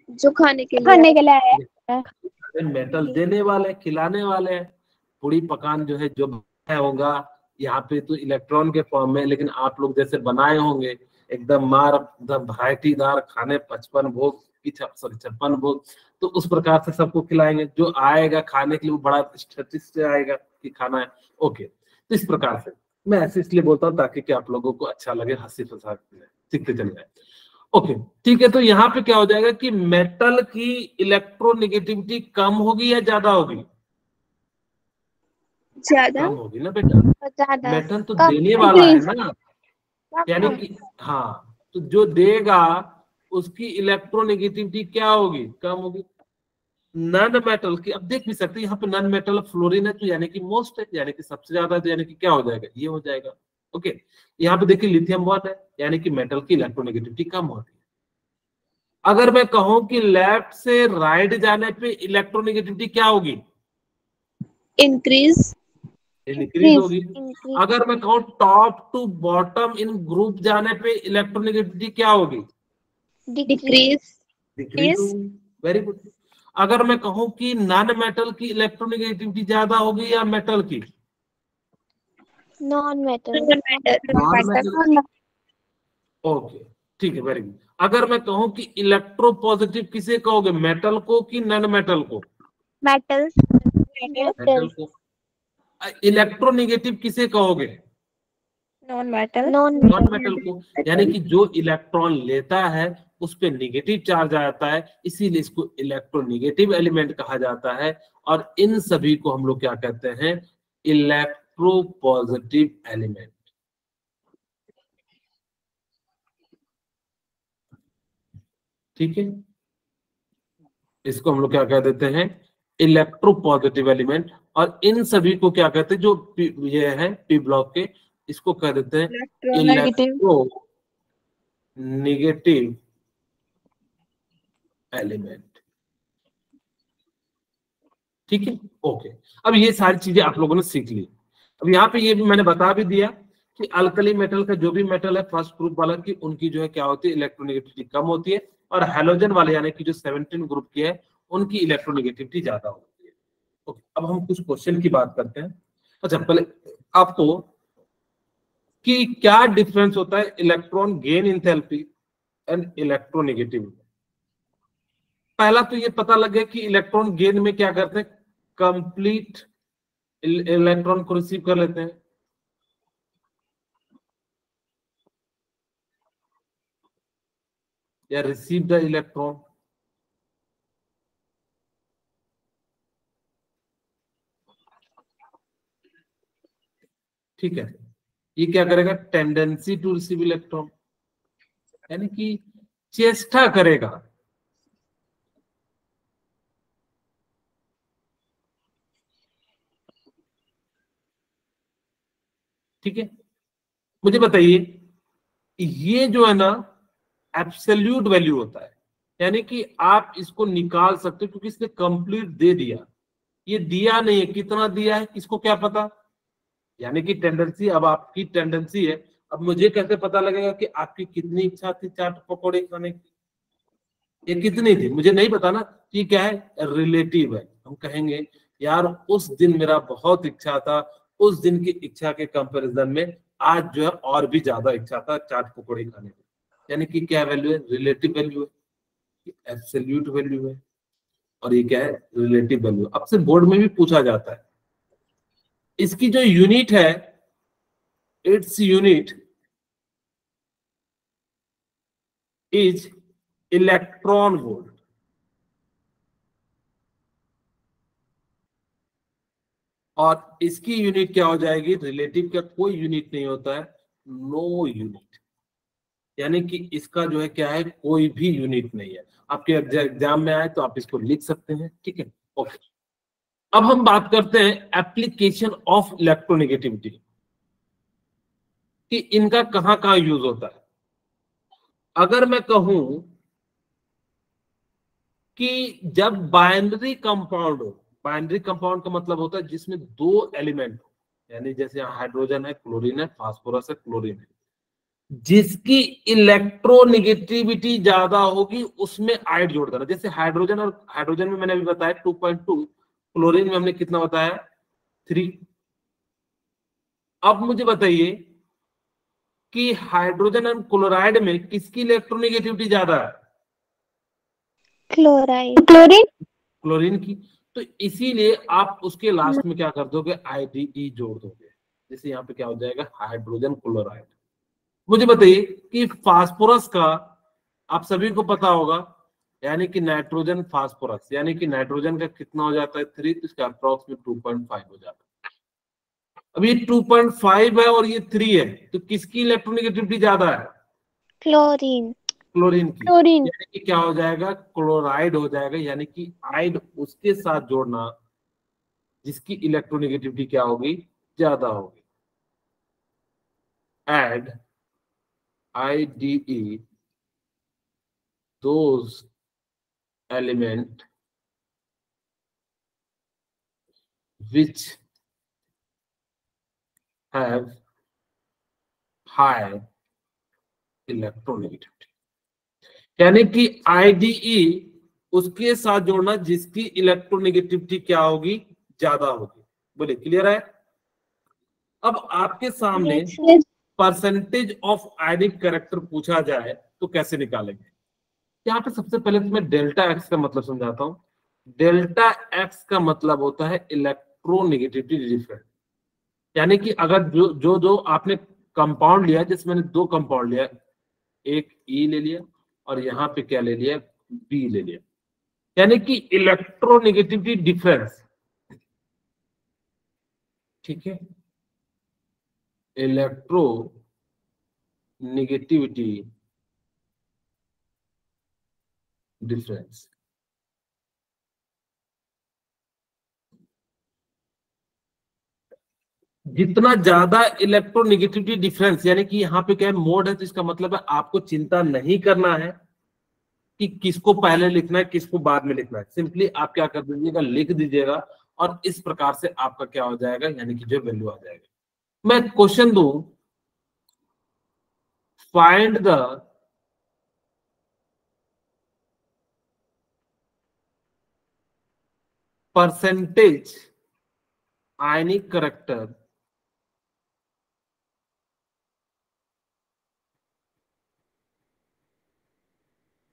[SPEAKER 2] जो खाने के लिए आया है।
[SPEAKER 1] मेटल देने वाले, खिलाने वाले हैं। पूरी पकान जो है जो होगा यहाँ पे तो इलेक्ट्रॉन के फॉर्म में, लेकिन आप लोग जैसे बनाए होंगे एकदम वैरायटीदार खाने, 55 भोग की, सॉरी 56 भोग, तो उस प्रकार से सबको खिलाएंगे। जो आएगा खाने के लिए वो बड़ा स्टेटिस से आएगा कि खाना है। ओके, तो इस प्रकार से मैं ऐसे इसलिए बोलता हूँ ताकि कि आप लोगों को अच्छा लगे, हंसी सीखते चले जाए। ओके ठीक है, तो यहाँ पे क्या हो जाएगा कि मेटल की इलेक्ट्रोनेगेटिविटी कम होगी या ज्यादा होगी?
[SPEAKER 2] ज्यादा।
[SPEAKER 1] कम होगी ना बेटा,
[SPEAKER 2] ज्यादा।
[SPEAKER 1] मेटल तो
[SPEAKER 2] कम
[SPEAKER 1] देने वाला है
[SPEAKER 2] इंक्रीज।
[SPEAKER 1] ना, यानी कि हाँ, तो जो देगा उसकी इलेक्ट्रोनेगेटिविटी क्या होगी? कम होगी। नन मेटल की, अब देख भी सकते हैं यहाँ पे नन मेटल फ्लोरीन है, तो यानी कि मोस्ट है, यानी कि सबसे ज्यादा है, तो यानी कि क्या हो जाएगा? ये हो जाएगा। ओके, यहाँ पे देखिए लिथियम 1 है, यानी कि मेटल की इलेक्ट्रोनेगेटिविटी कम होती है। अगर मैं कहूं कि लेफ्ट से राइट जाने पे इलेक्ट्रोनेगेटिविटी क्या होगी?
[SPEAKER 2] इंक्रीज।
[SPEAKER 1] इंक्रीज होगी। अगर मैं कहूं top to bottom in group जाने पे इलेक्ट्रोनेगेटिविटी क्या होगी?
[SPEAKER 2] डिक्रीज।
[SPEAKER 1] डिक्रीज होगी। Very good. अगर मैं कहूं कि नॉन मेटल की इलेक्ट्रोनेगेटिविटी ज्यादा होगी या मेटल की?
[SPEAKER 2] Non metal.
[SPEAKER 1] Non metal. Okay ठीक है, वेरी गुड। अगर मैं कहूं कि इलेक्ट्रो पॉजिटिव किसे कहोगे, मेटल को कि नॉन मेटल को?
[SPEAKER 2] मेटल।
[SPEAKER 1] मेटल को। इलेक्ट्रोनेगेटिव किसे कहोगे?
[SPEAKER 2] Non metal.
[SPEAKER 1] नॉन मेटल को। यानी कि जो इलेक्ट्रॉन लेता है उस पे नेगेटिव चार्ज आता है, इसीलिए इसको इलेक्ट्रोनेगेटिव एलिमेंट कहा जाता है। और इन सभी को हम लोग क्या कहते हैं? Electro positive element. ठीक है, इसको हम लोग क्या कह देते हैं? Electro positive element. और इन सभी को क्या कहते हैं, जो ये है पी ब्लॉक के, इसको कह देते हैं इलेक्ट्रो नेगेटिव एलिमेंट। ठीक है, ओके। अब ये सारी चीजें आप लोगों ने सीख ली। अब यहाँ पे ये भी मैंने बता भी दिया कि अल्कली मेटल का जो भी मेटल है फर्स्ट ग्रुप वाला की, उनकी जो है क्या होती है? इलेक्ट्रोनेगेटिविटी कम होती है। और हैलोजन वाले यानी कि जो 17 ग्रुप की है, उनकी इलेक्ट्रोनेगेटिविटी ज्यादा होती है। ओके, अब हम कुछ क्वेश्चन की बात करते हैं। अच्छा, पहले आपको कि क्या डिफरेंस होता है electron gain enthalpy and electronegativity? पहला तो ये पता लग गया कि इलेक्ट्रॉन गेन में क्या करते हैं? कंप्लीट इलेक्ट्रॉन को रिसीव कर लेते हैं, या रिसीव द इलेक्ट्रॉन। ठीक है, ये क्या करेगा? टेंडेंसी टू रिसीव इलेक्ट्रॉन, यानी कि चेष्टा करेगा। ठीक है, मुझे बताइए, ये जो है ना एब्सोल्यूट वैल्यू होता है, यानी कि आप इसको निकाल सकते हो क्योंकि इसने कंप्लीट दे दिया। ये दिया नहीं है, कितना दिया है किसको क्या पता? यानी कि टेंडेंसी, अब आपकी टेंडेंसी है, अब मुझे कैसे पता लगेगा कि आपकी कितनी इच्छा थी चाट पकौड़े खाने की? ये कितनी थी मुझे नहीं पता ना। ये क्या है? रिलेटिव है। हम कहेंगे यार उस दिन मेरा बहुत इच्छा था, उस दिन की इच्छा के कंपैरिजन में आज जो है और भी ज्यादा इच्छा था चाट पकौड़े खाने की। यानी कि क्या वैल्यू है? रिलेटिव वैल्यू है, एब्सोल्यूट वैल्यू है। और ये क्या है? Relative value. अब से बोर्ड में भी पूछा जाता है। इसकी जो यूनिट है, its unit is electron volt. और इसकी यूनिट क्या हो जाएगी? रिलेटिव का कोई यूनिट नहीं होता है, नो यूनिट। यानी कि इसका जो है क्या है? कोई भी यूनिट नहीं है। आपके एग्जाम में आए तो आप इसको लिख सकते हैं। ठीक है, ओके। अब हम बात करते हैं एप्लीकेशन ऑफ इलेक्ट्रोनेगेटिविटी, कि इनका कहां कहां यूज होता है। अगर मैं कहूं कि जब बाइनरी कंपाउंड हो, बाइनरी कंपाउंड का मतलब होता है जिसमें दो एलिमेंट हो, यानी जैसे हाइड्रोजन है, क्लोरीन है, फास्फोरस है, क्लोरीन है, जिसकी इलेक्ट्रोनेगेटिविटी ज्यादा होगी उसमें आइड जोड़ देना। जैसे हाइड्रोजन, और हाइड्रोजन में मैंने अभी बताया 2.2, क्लोरीन में हमने कितना बताया? 3। अब मुझे बताइए कि हाइड्रोजन और क्लोराइड में किसकी इलेक्ट्रोनेगेटिविटी ज्यादा है?
[SPEAKER 2] क्लोरीन।
[SPEAKER 1] क्लोरीन की। तो इसीलिए आप उसके लास्ट में क्या कर दोगे? आईडीई जोड़ दोगे। जैसे यहाँ पे क्या हो जाएगा? Hydrogen chloride. मुझे बताइए कि फास्फोरस का आप सभी को पता होगा, यानी कि नाइट्रोजन फास्फोरस, यानी कि नाइट्रोजन का कितना हो जाता है 3, तो इसका अप्रोक्सीमेट 2.5 हो जाता है। अब ये 2.5 है और ये 3 है, तो किसकी इलेक्ट्रोनेगेटिविटी ज्यादा है?
[SPEAKER 2] क्लोरीन।
[SPEAKER 1] क्लोरीन की।
[SPEAKER 2] क्लोरीन।
[SPEAKER 1] यानी कि क्या हो जाएगा, क्लोराइड हो जाएगा, यानी कि आइड उसके साथ जोड़ना जिसकी इलेक्ट्रोनेगेटिविटी क्या होगी, ज्यादा होगी। Add IDE those element which have high electronegativity, यानी कि IDE उसके साथ जोड़ना जिसकी इलेक्ट्रोनेगेटिविटी क्या होगी, ज्यादा होगी। बोले क्लियर है? अब आपके सामने परसेंटेज ऑफ आयनिक कैरेक्टर पूछा जाए तो कैसे निकालेंगे? यहाँ पे सबसे पहले तो मैं डेल्टा एक्स का मतलब समझाता हूँ। डेल्टा एक्स का मतलब होता है इलेक्ट्रोनेगेटिविटी डिफरेंस, यानी कि अगर जो आपने कंपाउंड लिया, जैसे मैंने 2 कंपाउंड लिया, एक E ले लिया और यहाँ पे क्या ले लिया, B ले लिया, यानी कि इलेक्ट्रोनेगेटिविटी डिफरेंस, ठीक है, इलेक्ट्रो नेगेटिविटी डिफरेंस। जितना ज्यादा इलेक्ट्रोनेगेटिविटी डिफरेंस, यानी कि यहाँ पे क्या है, मोड है, तो इसका मतलब है आपको चिंता नहीं करना है कि किसको पहले लिखना है किसको बाद में लिखना है। सिंपली आप क्या कर दीजिएगा, लिख दीजिएगा और इस प्रकार से आपका क्या हो जाएगा, यानी कि जो वैल्यू आ जाएगा। मैं क्वेश्चन दूं, find the percentage ionic character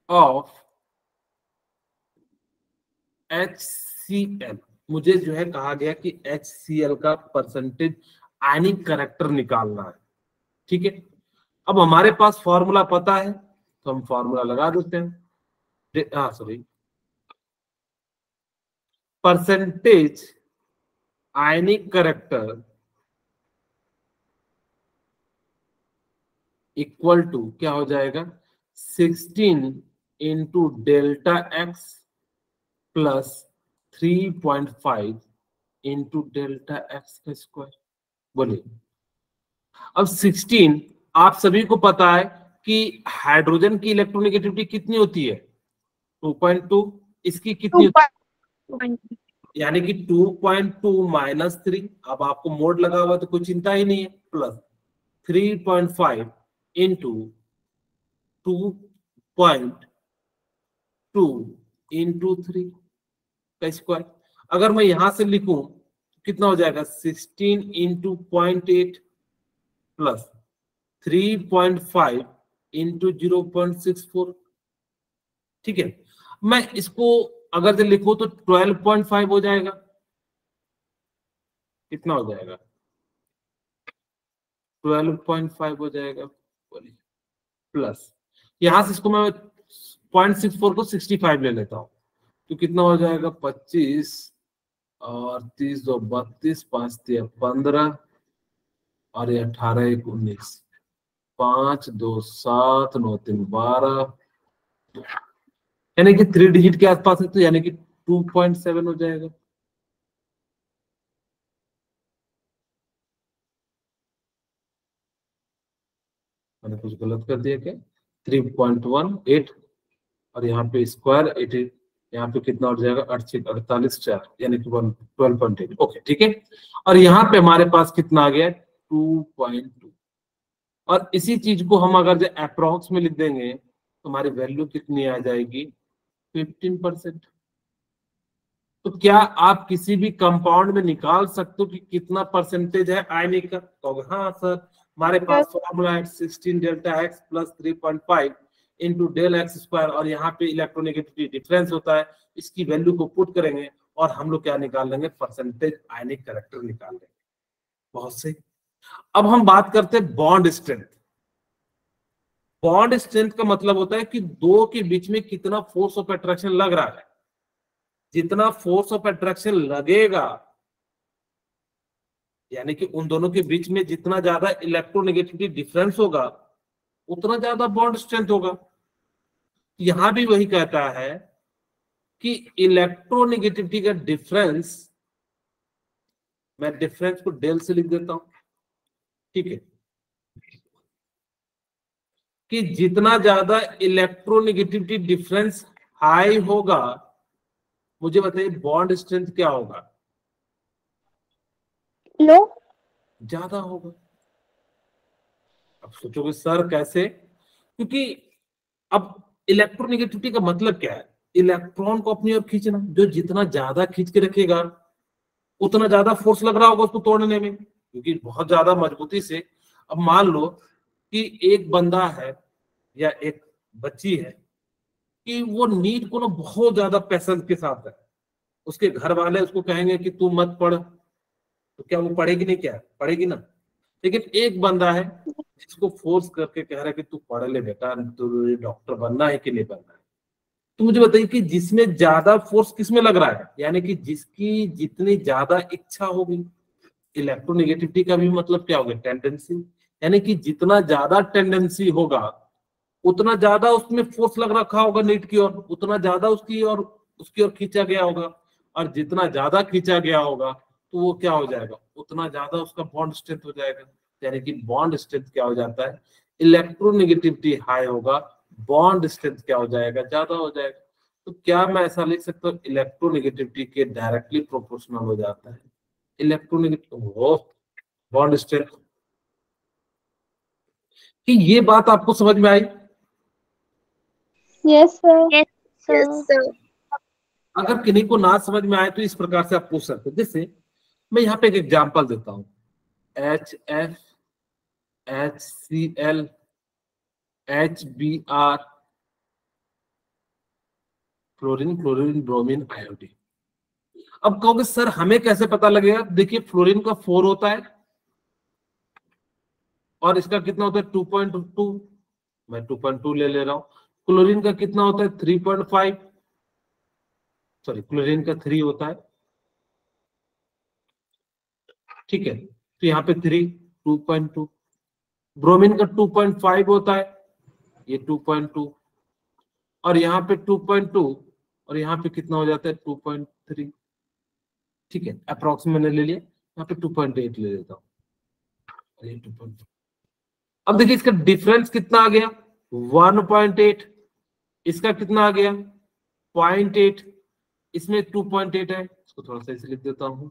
[SPEAKER 1] of HCl। मुझे जो है कहा गया कि HCl का परसेंटेज आयनिक कैरेक्टर निकालना है, ठीक है। अब हमारे पास फॉर्मूला पता है तो हम फॉर्मूला लगा देते हैं। हाँ sorry, percentage ionic character equal to क्या हो जाएगा, 16 into delta x plus 3.5 into delta x का स्क्वायर। बोलिए, अब 16 आप सभी को पता है कि हाइड्रोजन की इलेक्ट्रोनेगेटिविटी कितनी होती है, 2.2। इसकी कितनी होती है, यानी कि 2.2 माइनस 3। अब आपको मोड लगा हुआ तो कोई चिंता ही नहीं है, प्लस 3.5 इंटू 2.2 इंटू 3 का स्क्वायर। अगर मैं यहां से लिखूं तो कितना हो जाएगा, 16 इंटू 0.8 प्लस 3.5 इंटू 0.64, ठीक है। मैं इसको अगर से लिखूं तो 12.5 हो जाएगा। कितना हो जाएगा, 12.5 हो जाएगा। प्लस यहां से इसको मैं 0.64 को 65 ले लेता हूं, तो कितना हो जाएगा, 25 और 30 2 32, 5 3 15 और ये 18 1 19, 5 2 7 9 3 12, यानी कि 3 डिजिट के आसपास है, तो यानी कि 2.7 हो जाएगा। मैंने कुछ गलत कर दिया क्या, 3.18 और यहाँ पे स्क्वायर 80, यहाँ पे कितना हो जाएगा, 48 4, यानी कि 12.8। ओके ठीक है। और यहाँ पे हमारे पास कितना आ गया, 2.2। और इसी चीज को हम अगर जो अप्रोक्स में लिख देंगे तो हमारी वैल्यू कितनी आ जाएगी, 15%। तो क्या आप किसी भी कंपाउंड में निकाल सकते हो कि कितना परसेंटेज है आयनिक का? तो हाँ सर, हमारे पास फॉर्मूला है 16 delta x plus 3.5 into del x square, और यहाँ पे इलेक्ट्रोनेगेटिविटी डिफरेंस होता है, इसकी वैल्यू को पुट करेंगे और हम लोग क्या निकाल लेंगे, परसेंटेज आयनिक कैरेक्टर निकाल लेंगे। बहुत सही। अब हम बात करते हैं बॉन्ड स्ट्रेंथ। बॉन्ड स्ट्रेंथ का मतलब होता है कि दो के बीच में कितना फोर्स ऑफ अट्रैक्शन लग रहा है। जितना फोर्स ऑफ अट्रैक्शन लगेगा, यानी कि उन दोनों के बीच में जितना ज्यादा इलेक्ट्रोनेगेटिविटी डिफरेंस होगा, उतना ज्यादा बॉन्ड स्ट्रेंथ होगा। यहां भी वही कहता है कि इलेक्ट्रोनेगेटिविटी का डिफरेंस, मैं डिफरेंस को डेल से लिख देता हूं, ठीक है, कि जितना ज्यादा इलेक्ट्रोनेगेटिविटी डिफरेंस हाई होगा, मुझे बताइए बॉन्ड स्ट्रेंथ क्या होगा?
[SPEAKER 2] लो।
[SPEAKER 1] ज्यादा होगा। अब सोचोगे सर कैसे? क्योंकि अब इलेक्ट्रोनेगेटिविटी का मतलब क्या है? इलेक्ट्रॉन को अपनी ओर खींचना। जो जितना ज्यादा खींच के रखेगा, उतना ज्यादा फोर्स लग रहा होगा उसको तोड़ने में, क्योंकि बहुत ज्यादा मजबूती से। अब मान लो कि एक बंदा है या एक बच्ची है कि वो नीट को ना बहुत ज्यादा पैशन के साथ है, उसके घर वाले उसको कहेंगे कि तू मत पढ़, तो क्या वो पढ़ेगी? नहीं, क्या पढ़ेगी ना। लेकिन एक बंदा है जिसको फोर्स करके कह रहा है कि तू पढ़ ले बेटा, तू डॉक्टर बनना है कि नहीं बनना है। तो मुझे बताइए कि जिसमें ज्यादा फोर्स किसमें लग रहा है, यानी कि जिसकी जितनी ज्यादा इच्छा होगी। इलेक्ट्रोनेगेटिविटी का भी मतलब क्या होगा? टेंडेंसी। यानी कि जितना ज्यादा टेंडेंसी होगा, उतना ज्यादा उसमें फोर्स लग रखा होगा नीट की ओर, उतना ज्यादा उसकी ओर खींचा गया होगा। और जितना ज्यादा खींचा गया होगा, तो वो क्या हो जाएगा? उतना ज्यादा उसका बॉन्ड स्ट्रेंथ हो जाएगा। यानी कि बॉन्ड स्ट्रेंथ क्या हो जाता है? इलेक्ट्रोनेगेटिविटी हाई होगा, बॉन्ड स्ट्रेंथ क्या हो जाएगा? ज्यादा हो जाएगा। तो क्या मैं ऐसा लिख सकता हूँ इलेक्ट्रोनेगेटिविटी के डायरेक्टली प्रोपोर्शनल हो जाता है इलेक्ट्रोनेगेटिव बॉन्ड स्ट्रेंथ? कि ये बात आपको समझ में आई?
[SPEAKER 2] Yes sir.
[SPEAKER 3] Yes sir.
[SPEAKER 1] अगर किन्हीं को ना समझ में आए तो इस प्रकार से आप पूछ सकते हैं। जैसे मैं यहाँ पे एक एग्जांपल देता हूँ, HF, HCl, HBr, fluorine, chlorine, bromine, iodine. अब कहोगे सर हमें कैसे पता लगेगा? देखिए फ्लोरीन का 4 होता है और इसका कितना होता है? 2.2। मैं 2.2 ले रहा हूं। क्लोरीन का कितना होता है? 3.5। सॉरी, क्लोरीन का 3 होता है, ठीक है, तो यहाँ पे 3, 2.2। ब्रोमीन का 2.5 होता है, ये 2.2, और यहाँ पे 2.2, और यहाँ पे कितना हो जाता है? 2.3। ठीक है, अप्रोक्स मैंने ले लिया, यहाँ पे 2.8 ले लेता हूँ, और ये 2.2। अब देखिए इसका डिफरेंस कितना आ गया? 1.8। इसका कितना आ गया? 0.8। इसमें 2.8 है, इसको थोड़ा सा इसे लिख देता हूं।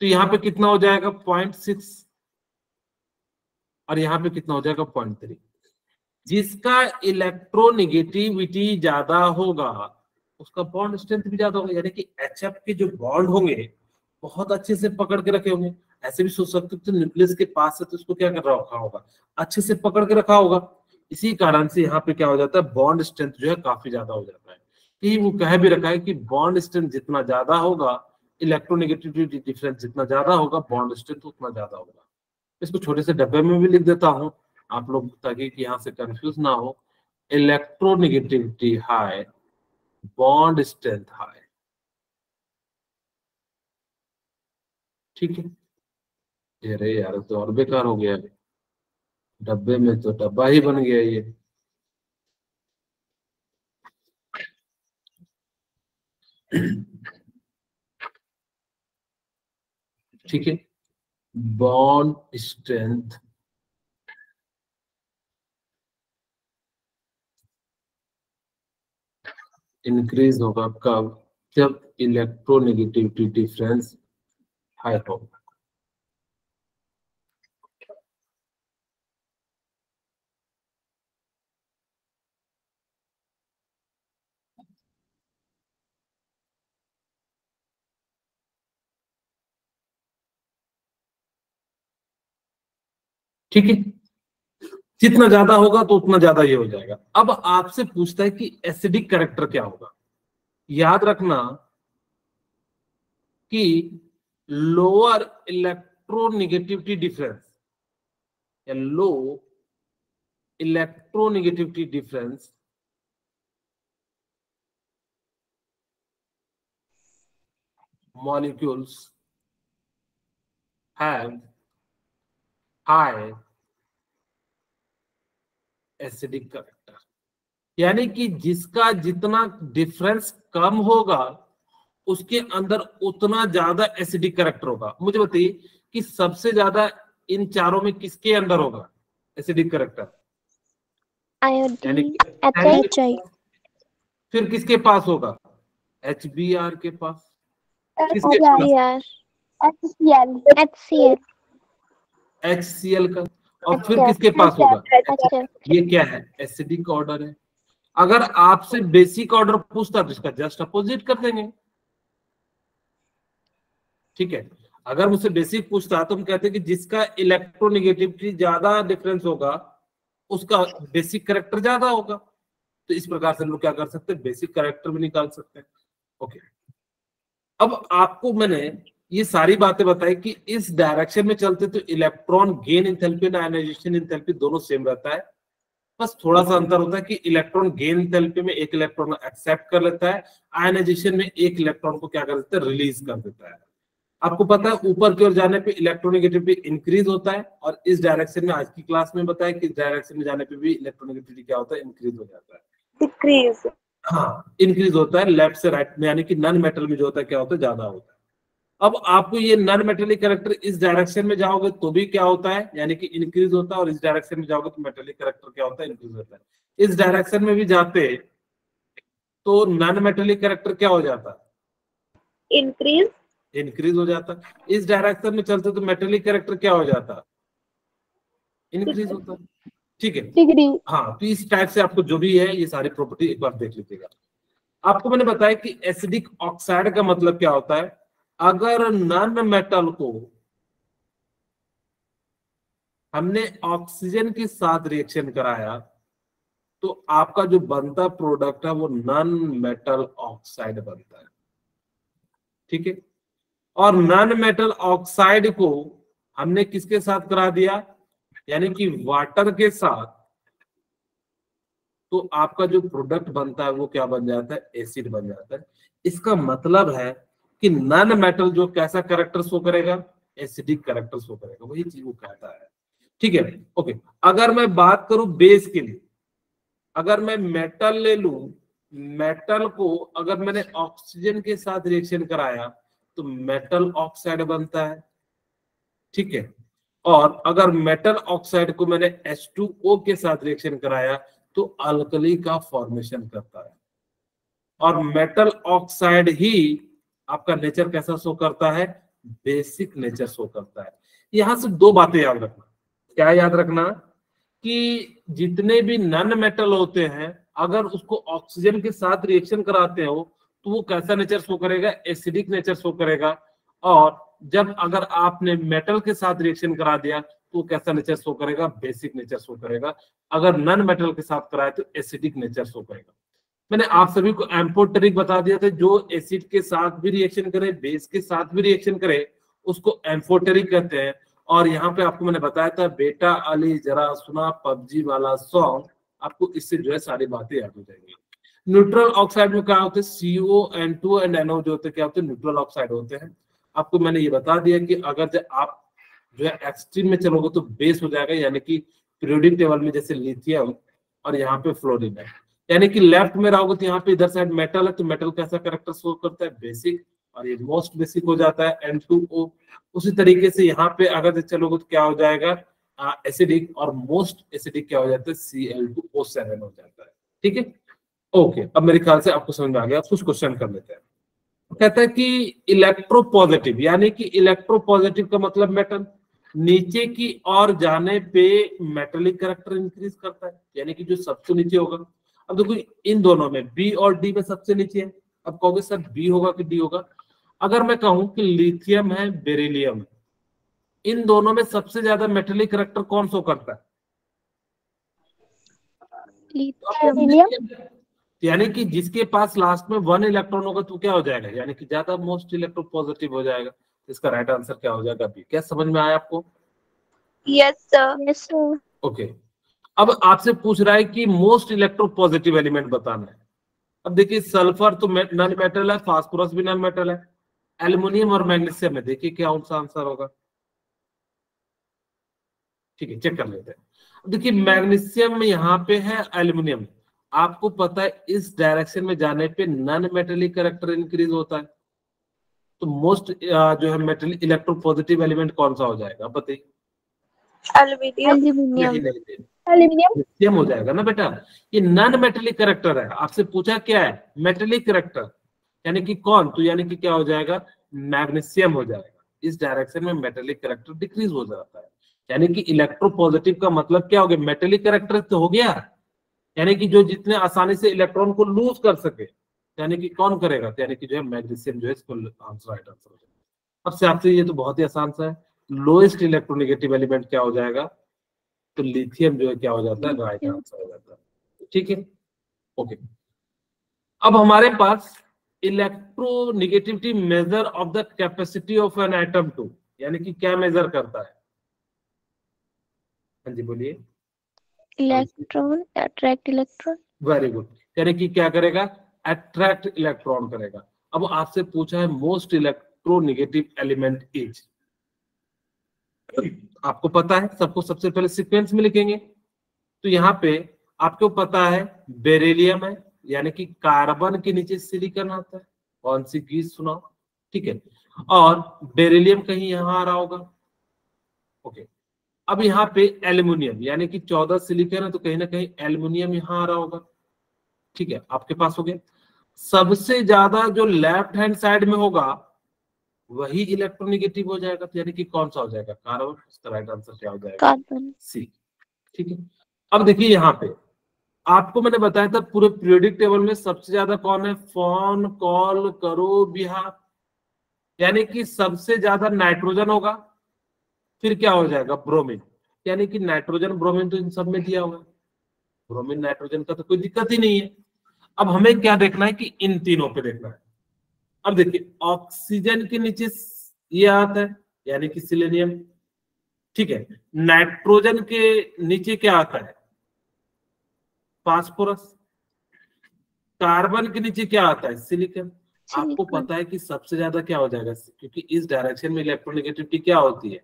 [SPEAKER 1] तो यहाँ पे कितना हो जाएगा? 0.6, और यहाँ पे कितना हो जाएगा? 0.3। जिसका इलेक्ट्रोनेगेटिविटी ज्यादा होगा, उसका बॉन्ड स्ट्रेंथ भी ज्यादा होगा। यानी कि HF के जो बॉन्ड होंगे, बहुत अच्छे से पकड़ के रखे होंगे। ऐसे भी सोच सकते हो तो न्यूक्लियस के पास है तो उसको क्या कर रखा होगा? अच्छे से पकड़ के रखा होगा। इसी कारण से यहाँ पे क्या हो जाता है? बॉन्ड स्ट्रेंथ जो है काफी ज्यादा हो जाता है। कि वो कह भी रखा है कि बॉन्ड स्ट्रेंथ जितना ज्यादा होगा, इलेक्ट्रोनेगेटिविटी डिफरेंस जितना ज्यादा होगा, बॉन्ड स्ट्रेंथ उतना ज्यादा होगा। इसको छोटे से डब्बे में भी लिख देता हूं आप लोग, ताकि कि यहाँ से कंफ्यूज ना हो। Electronegativity high, bond strength high, ठीक है। अरे यार तो और बेकार हो गया है, डब्बे में तो डब्बा ही बन गया ये। ठीक है, बॉन्ड स्ट्रेंथ इंक्रीज होगा कब? जब इलेक्ट्रोनेगेटिविटी डिफरेंस हाई होगा। ठीक है, जितना ज्यादा होगा तो उतना ज्यादा ये हो जाएगा। अब आपसे पूछता है कि एसिडिक कैरेक्टर क्या होगा। याद रखना कि लोअर इलेक्ट्रोनेगेटिविटी डिफरेंस, या low electronegativity difference molecules have high acidic character, यानी कि जिसका जितना डिफरेंस कम होगा उसके अंदर उतना ज्यादा एसिडिक कैरेक्टर होगा। मुझे बताइए कि सबसे ज्यादा इन चारों में किसके अंदर होगा एसिडिक कैरेक्टर?
[SPEAKER 2] आयोडीन,
[SPEAKER 1] फिर किसके पास होगा? HBr के पास। किसके
[SPEAKER 2] HBr,
[SPEAKER 1] HCl का। और फिर किसके पास होगा? ये क्या है? एसिडिक ऑर्डर है। अगर आपसे बेसिक ऑर्डर पूछता तो इसका जस्ट अपोजिट कर देंगे, ठीक है। अगर मुझसे बेसिक पूछता तो हम कहते हैं कि जिसका इलेक्ट्रोनेगेटिविटी ज्यादा डिफरेंस होगा उसका बेसिक कैरेक्टर ज्यादा होगा। तो इस प्रकार से हम लोग क्या कर सकते हैं? बेसिक कैरेक्टर भी निकाल सकते हैं। ओके, अब आपको मैंने ये सारी बातें बताई कि इस डायरेक्शन में चलते तो इलेक्ट्रॉन गेन इंथैल्पी और आयनाइजेशन इंथैल्पी दोनों सेम रहता है। बस थोड़ा सा अंतर होता है कि इलेक्ट्रॉन गेन इंथैल्पी में एक इलेक्ट्रॉन एक्सेप्ट कर लेता है, आयनाइजेशन में एक इलेक्ट्रॉन को क्या कर देता है? रिलीज कर देता है। आपको पता है ऊपर की ओर जाने पे इलेक्ट्रोनेगेटिविटी इंक्रीज होता है, और इस डायरेक्शन में आज की क्लास में बताया कि इस डायरेक्शन में जाने पे भी इलेक्ट्रोनेगेटिविटी क्या होता है? इंक्रीज हो जाता है,
[SPEAKER 2] डिक्रीज।
[SPEAKER 1] हाँ, इंक्रीज होता है लेफ्ट से राइट में, यानी कि नॉन मेटल में जो होता है क्या होता है? ज्यादा होता है। अब आपको ये नॉन मेटेलिक कैरेक्टर इस डायरेक्शन में जाओगे तो भी क्या होता है? यानी कि इंक्रीज होता है, और इस डायरेक्शन में जाओगे तो मेटेलिक कैरेक्टर क्या होता है? इंक्रीज होता है। इस डायरेक्शन में भी जाते तो नॉन मेटेलिक कैरेक्टर क्या हो जाता है? इंक्रीज हो जाता। इस डायरेक्शन में चलते तो मेटेलिक कैरेक्टर क्या हो जाता? इंक्रीज होता। ठीक है, हाँ। तो इस टाइप से आपको जो भी है ये सारी प्रॉपर्टी एक बार देख लीजिएगा। आपको मैंने बताया कि एसिडिक ऑक्साइड का मतलब क्या होता है? अगर नॉन मेटल को हमने ऑक्सीजन के साथ रिएक्शन कराया तो आपका जो बनता प्रोडक्ट है वो नॉन मेटल ऑक्साइड बनता है, ठीक है। और नॉन मेटल ऑक्साइड को हमने किसके साथ करा दिया? यानी कि वाटर के साथ, तो आपका जो प्रोडक्ट बनता है वो क्या बन जाता है? एसिड बन जाता है। इसका मतलब है कि नॉन मेटल जो कैसा कैरेक्टर शो करेगा? एसिडिक कैरेक्टर शो करेगा, वही चीज वो कहता है, ठीक है। ओके, अगर मैं बात करूं बेस के लिए, अगर मैं मेटल ले लूं, मेटल को अगर मैंने ऑक्सीजन के साथ रिएक्शन कराया तो मेटल ऑक्साइड बनता है, ठीक है। और अगर मेटल ऑक्साइड को मैंने H2O के साथ रिएक्शन कराया तो अल्कली का फॉर्मेशन करता है। और मेटल ऑक्साइड ही आपका नेचर कैसा शो करता है? बेसिक नेचर शो करता है। यहां से दो बातें याद रखना। क्या याद रखना? कि जितने भी नॉन मेटल होते हैं अगर उसको ऑक्सीजन के साथ रिएक्शन कराते हो तो वो कैसा नेचर शो करेगा? एसिडिक नेचर शो करेगा। और जब अगर आपने मेटल के साथ रिएक्शन करा दिया तो कैसा नेचर शो करेगा? बेसिक नेचर शो करेगा। अगर नॉन मेटल के साथ कराए तो एसिडिक नेचर शो करेगा। मैंने आप सभी को एम्फोटेरिक बता दिया था, जो एसिड के साथ भी रिएक्शन करे, बेस के साथ भी रिएक्शन करे, उसको एम्फोटेरिक कहते हैं। और यहाँ पे आपको मैंने बताया था बेटा अली जरा सुना पबजी वाला सॉन्ग, आपको इससे जो है सारी बातें याद हो जाएंगी। न्यूट्रल ऑक्साइड में क्या होते हैं? CO, N2 एंड NO जो होते हैं क्या होते हैं? न्यूट्रल ऑक्साइड होते हैं। आपको मैंने ये बता दिया कि अगर जब आप जो है एक्सट्रीम में चलोगे तो बेस हो जाएगा, यानी कि पीरियोडिक टेबल में जैसे लिथियम और यहाँ पे फ्लोरीन है। यानी कि लेफ्ट में रहोगे तो यहाँ पे इधर साइड मेटल है तो मेटल कैसा कैरेक्टर शो करता है? बेसिक, और ये मोस्ट बेसिक हो जाता है N2O। उसी तरीके से यहाँ पे अगर चलोगे तो क्या हो जाएगा? एसिडिक, और मोस्ट एसिडिक क्या हो जाता है? Cl2O7 हो जाता है, ठीक है। ओके, अब मेरे ख्याल से आपको समझ में आ गया। कुछ क्वेश्चन कर लेते हैं। कहता है कि इलेक्ट्रोपॉजिटिव, यानी कि इलेक्ट्रोपॉजिटिव का मतलब मेटल, नीचे की ओर जाने पे मेटेलिक कैरेक्टर इंक्रीज करता है, यानी कि जो सबसे नीचे होगा। अब देखो इन दोनों में बी और डी में सबसे नीचे है। अब कहोगे सर बी होगा कि डी होगा? अगर मैं कहूं कि लिथियम है, बेरिलियम है, इन दोनों में सबसे ज्यादा मेटेलिक कैरेक्टर कौन शो करता है?
[SPEAKER 2] लिथियम।
[SPEAKER 1] यानी कि जिसके पास लास्ट में 1 इलेक्ट्रॉन होगा तो क्या हो जाएगा? यानी कि ज्यादा मोस्ट इलेक्ट्रोपॉजिटिव हो जाएगा। इसका राइट आंसर क्या हो जाएगा? बी। क्या समझ में आया आपको?
[SPEAKER 2] Yes sir. Yes sir.
[SPEAKER 1] Okay, अब आपसे पूछ रहा है कि मोस्ट इलेक्ट्रोपॉजिटिव एलिमेंट बताना है। अब देखिए सल्फर तो नॉन मेटल है, फास्फोरस भी नॉन मेटल है, एल्युमिनियम और मैग्नीशियम में देखिए क्या उनका आंसर होगा। ठीक है, चेक कर लेते हैं। देखिए मैग्नीशियम में यहाँ पे है एल्युमिनियम, आपको पता है इस डायरेक्शन में जाने पे नॉन मेटेलिक कैरेक्टर इंक्रीज होता है, तो मोस्ट जो है मेटल इलेक्ट्रोपॉजिटिव एलिमेंट कौन सा हो जाएगा बताइए।
[SPEAKER 2] एल्यूमिनियम।
[SPEAKER 1] एल्युमिनियम हो जाएगा ना बेटा, ये नॉन मेटेलिक कैरेक्टर है, आपसे पूछा क्या है मेटेलिक कैरेक्टर, यानी कि कौन, तो यानी कि क्या हो जाएगा मैग्नीशियम हो जाएगा। इस डायरेक्शन में मेटेलिक कैरेक्टर डिक्रीज हो जाता है, यानी कि इलेक्ट्रोपॉजिटिव का मतलब क्या हो गया, मेटेलिक कैरेक्टर तो हो गया, यानी कि जो जितने आसानी से इलेक्ट्रॉन को लूज कर सके, यानी कि कौन करेगा, यानी कि जो है मैग्नीशियम जो है इसको आंसर राइट आंसर हो जाएगा। अब से आपसे ये तो बहुत ही आसान सा है, लोएस्ट इलेक्ट्रोनेगेटिव एलिमेंट क्या हो जाएगा, तो लिथियम जो है क्या हो जाता है राइट आंसर हो जाता है। ठीक है, ओके। अब हमारे पास electronegativity measure of the capacity of an atom to, यानी कि क्या मेजर करता है। हाँ जी बोलिए।
[SPEAKER 2] Electron, attract electron.
[SPEAKER 1] Very good, यानी कि क्या करेगा अट्रैक्ट इलेक्ट्रॉन करेगा। अब आपसे पूछा है मोस्ट इलेक्ट्रोनेगेटिव एलिमेंट इज, आपको पता है सबको सबसे पहले सीक्वेंस में लिखेंगे, तो यहाँ पे आपको पता है बेरिलियम है, यानी कि कार्बन के नीचे सिलिकॉन आता है, कौन सी चीज सुनाओ। ठीक है, और बेरिलियम कहीं यहाँ आ रहा होगा। ओके, अब यहाँ पे एल्युमिनियम, यानी कि 14 सिलिकॉन है तो कहीं ना कहीं एल्युमिनियम यहाँ आ रहा होगा। ठीक है, आपके पास हो गया। सबसे ज्यादा जो लेफ्ट हैंड साइड में होगा वही इलेक्ट्रोनेगेटिव हो जाएगा, तो यानी कि कौन सा हो जाएगा कार्बन, इसका राइट आंसर क्या हो जाएगा
[SPEAKER 2] कार्बन।
[SPEAKER 1] सी। ठीक है, अब देखिए यहाँ पे आपको मैंने बताया था पूरे पीरियोडिक टेबल में सबसे ज्यादा कौन है, फोन कॉल करो बिहार, यानी कि सबसे ज्यादा नाइट्रोजन होगा, फिर क्या हो जाएगा ब्रोमीन, यानी कि नाइट्रोजन ब्रोमीन तो इन सब में दिया हुआ है, ब्रोमीन नाइट्रोजन का तो कोई दिक्कत ही नहीं है। अब हमें क्या देखना है कि इन तीनों पे देखना है। अब देखिए ऑक्सीजन के नीचे ये आता है यानी कि सिलेनियम, ठीक है, नाइट्रोजन के नीचे क्या आता है फास्फोरस, कार्बन के नीचे क्या आता है सिलिकॉन। आपको पता है कि सबसे ज्यादा क्या हो जाएगा, क्योंकि इस डायरेक्शन में इलेक्ट्रोनेगेटिविटी क्या होती है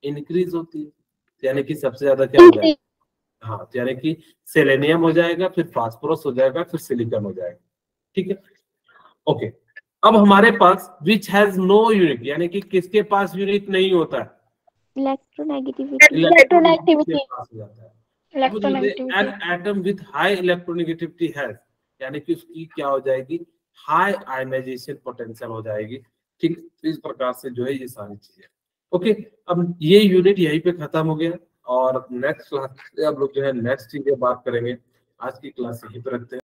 [SPEAKER 1] इंक्रीज होती है, यानी कि सबसे ज्यादा क्या हो जाएगा, हाँ तो यानी कि सेलेनियम हो जाएगा, फिर फास्फोरस हो जाएगा, फिर सिलिकॉन हो जाएगा। ठीक है, ओके। अब हमारे पास विच हैज नो यूनिट, यानी कि किसके पास यूनिट नहीं होता है,
[SPEAKER 2] electronegativity.
[SPEAKER 1] An atom with high electronegativity has, यानी कि उसकी क्या हो जाएगी हाई आयनाइजेशन पोटेंशियल हो जाएगी। ठीक, इस प्रकार से जो है ये सारी चीजें। ओके, अब ये यूनिट यहीं पे खत्म हो गया, और नेक्स्ट क्लास से आप लोग जो है नेक्स्ट चीजें बात करेंगे। आज की क्लास यहीं पर रखते हैं।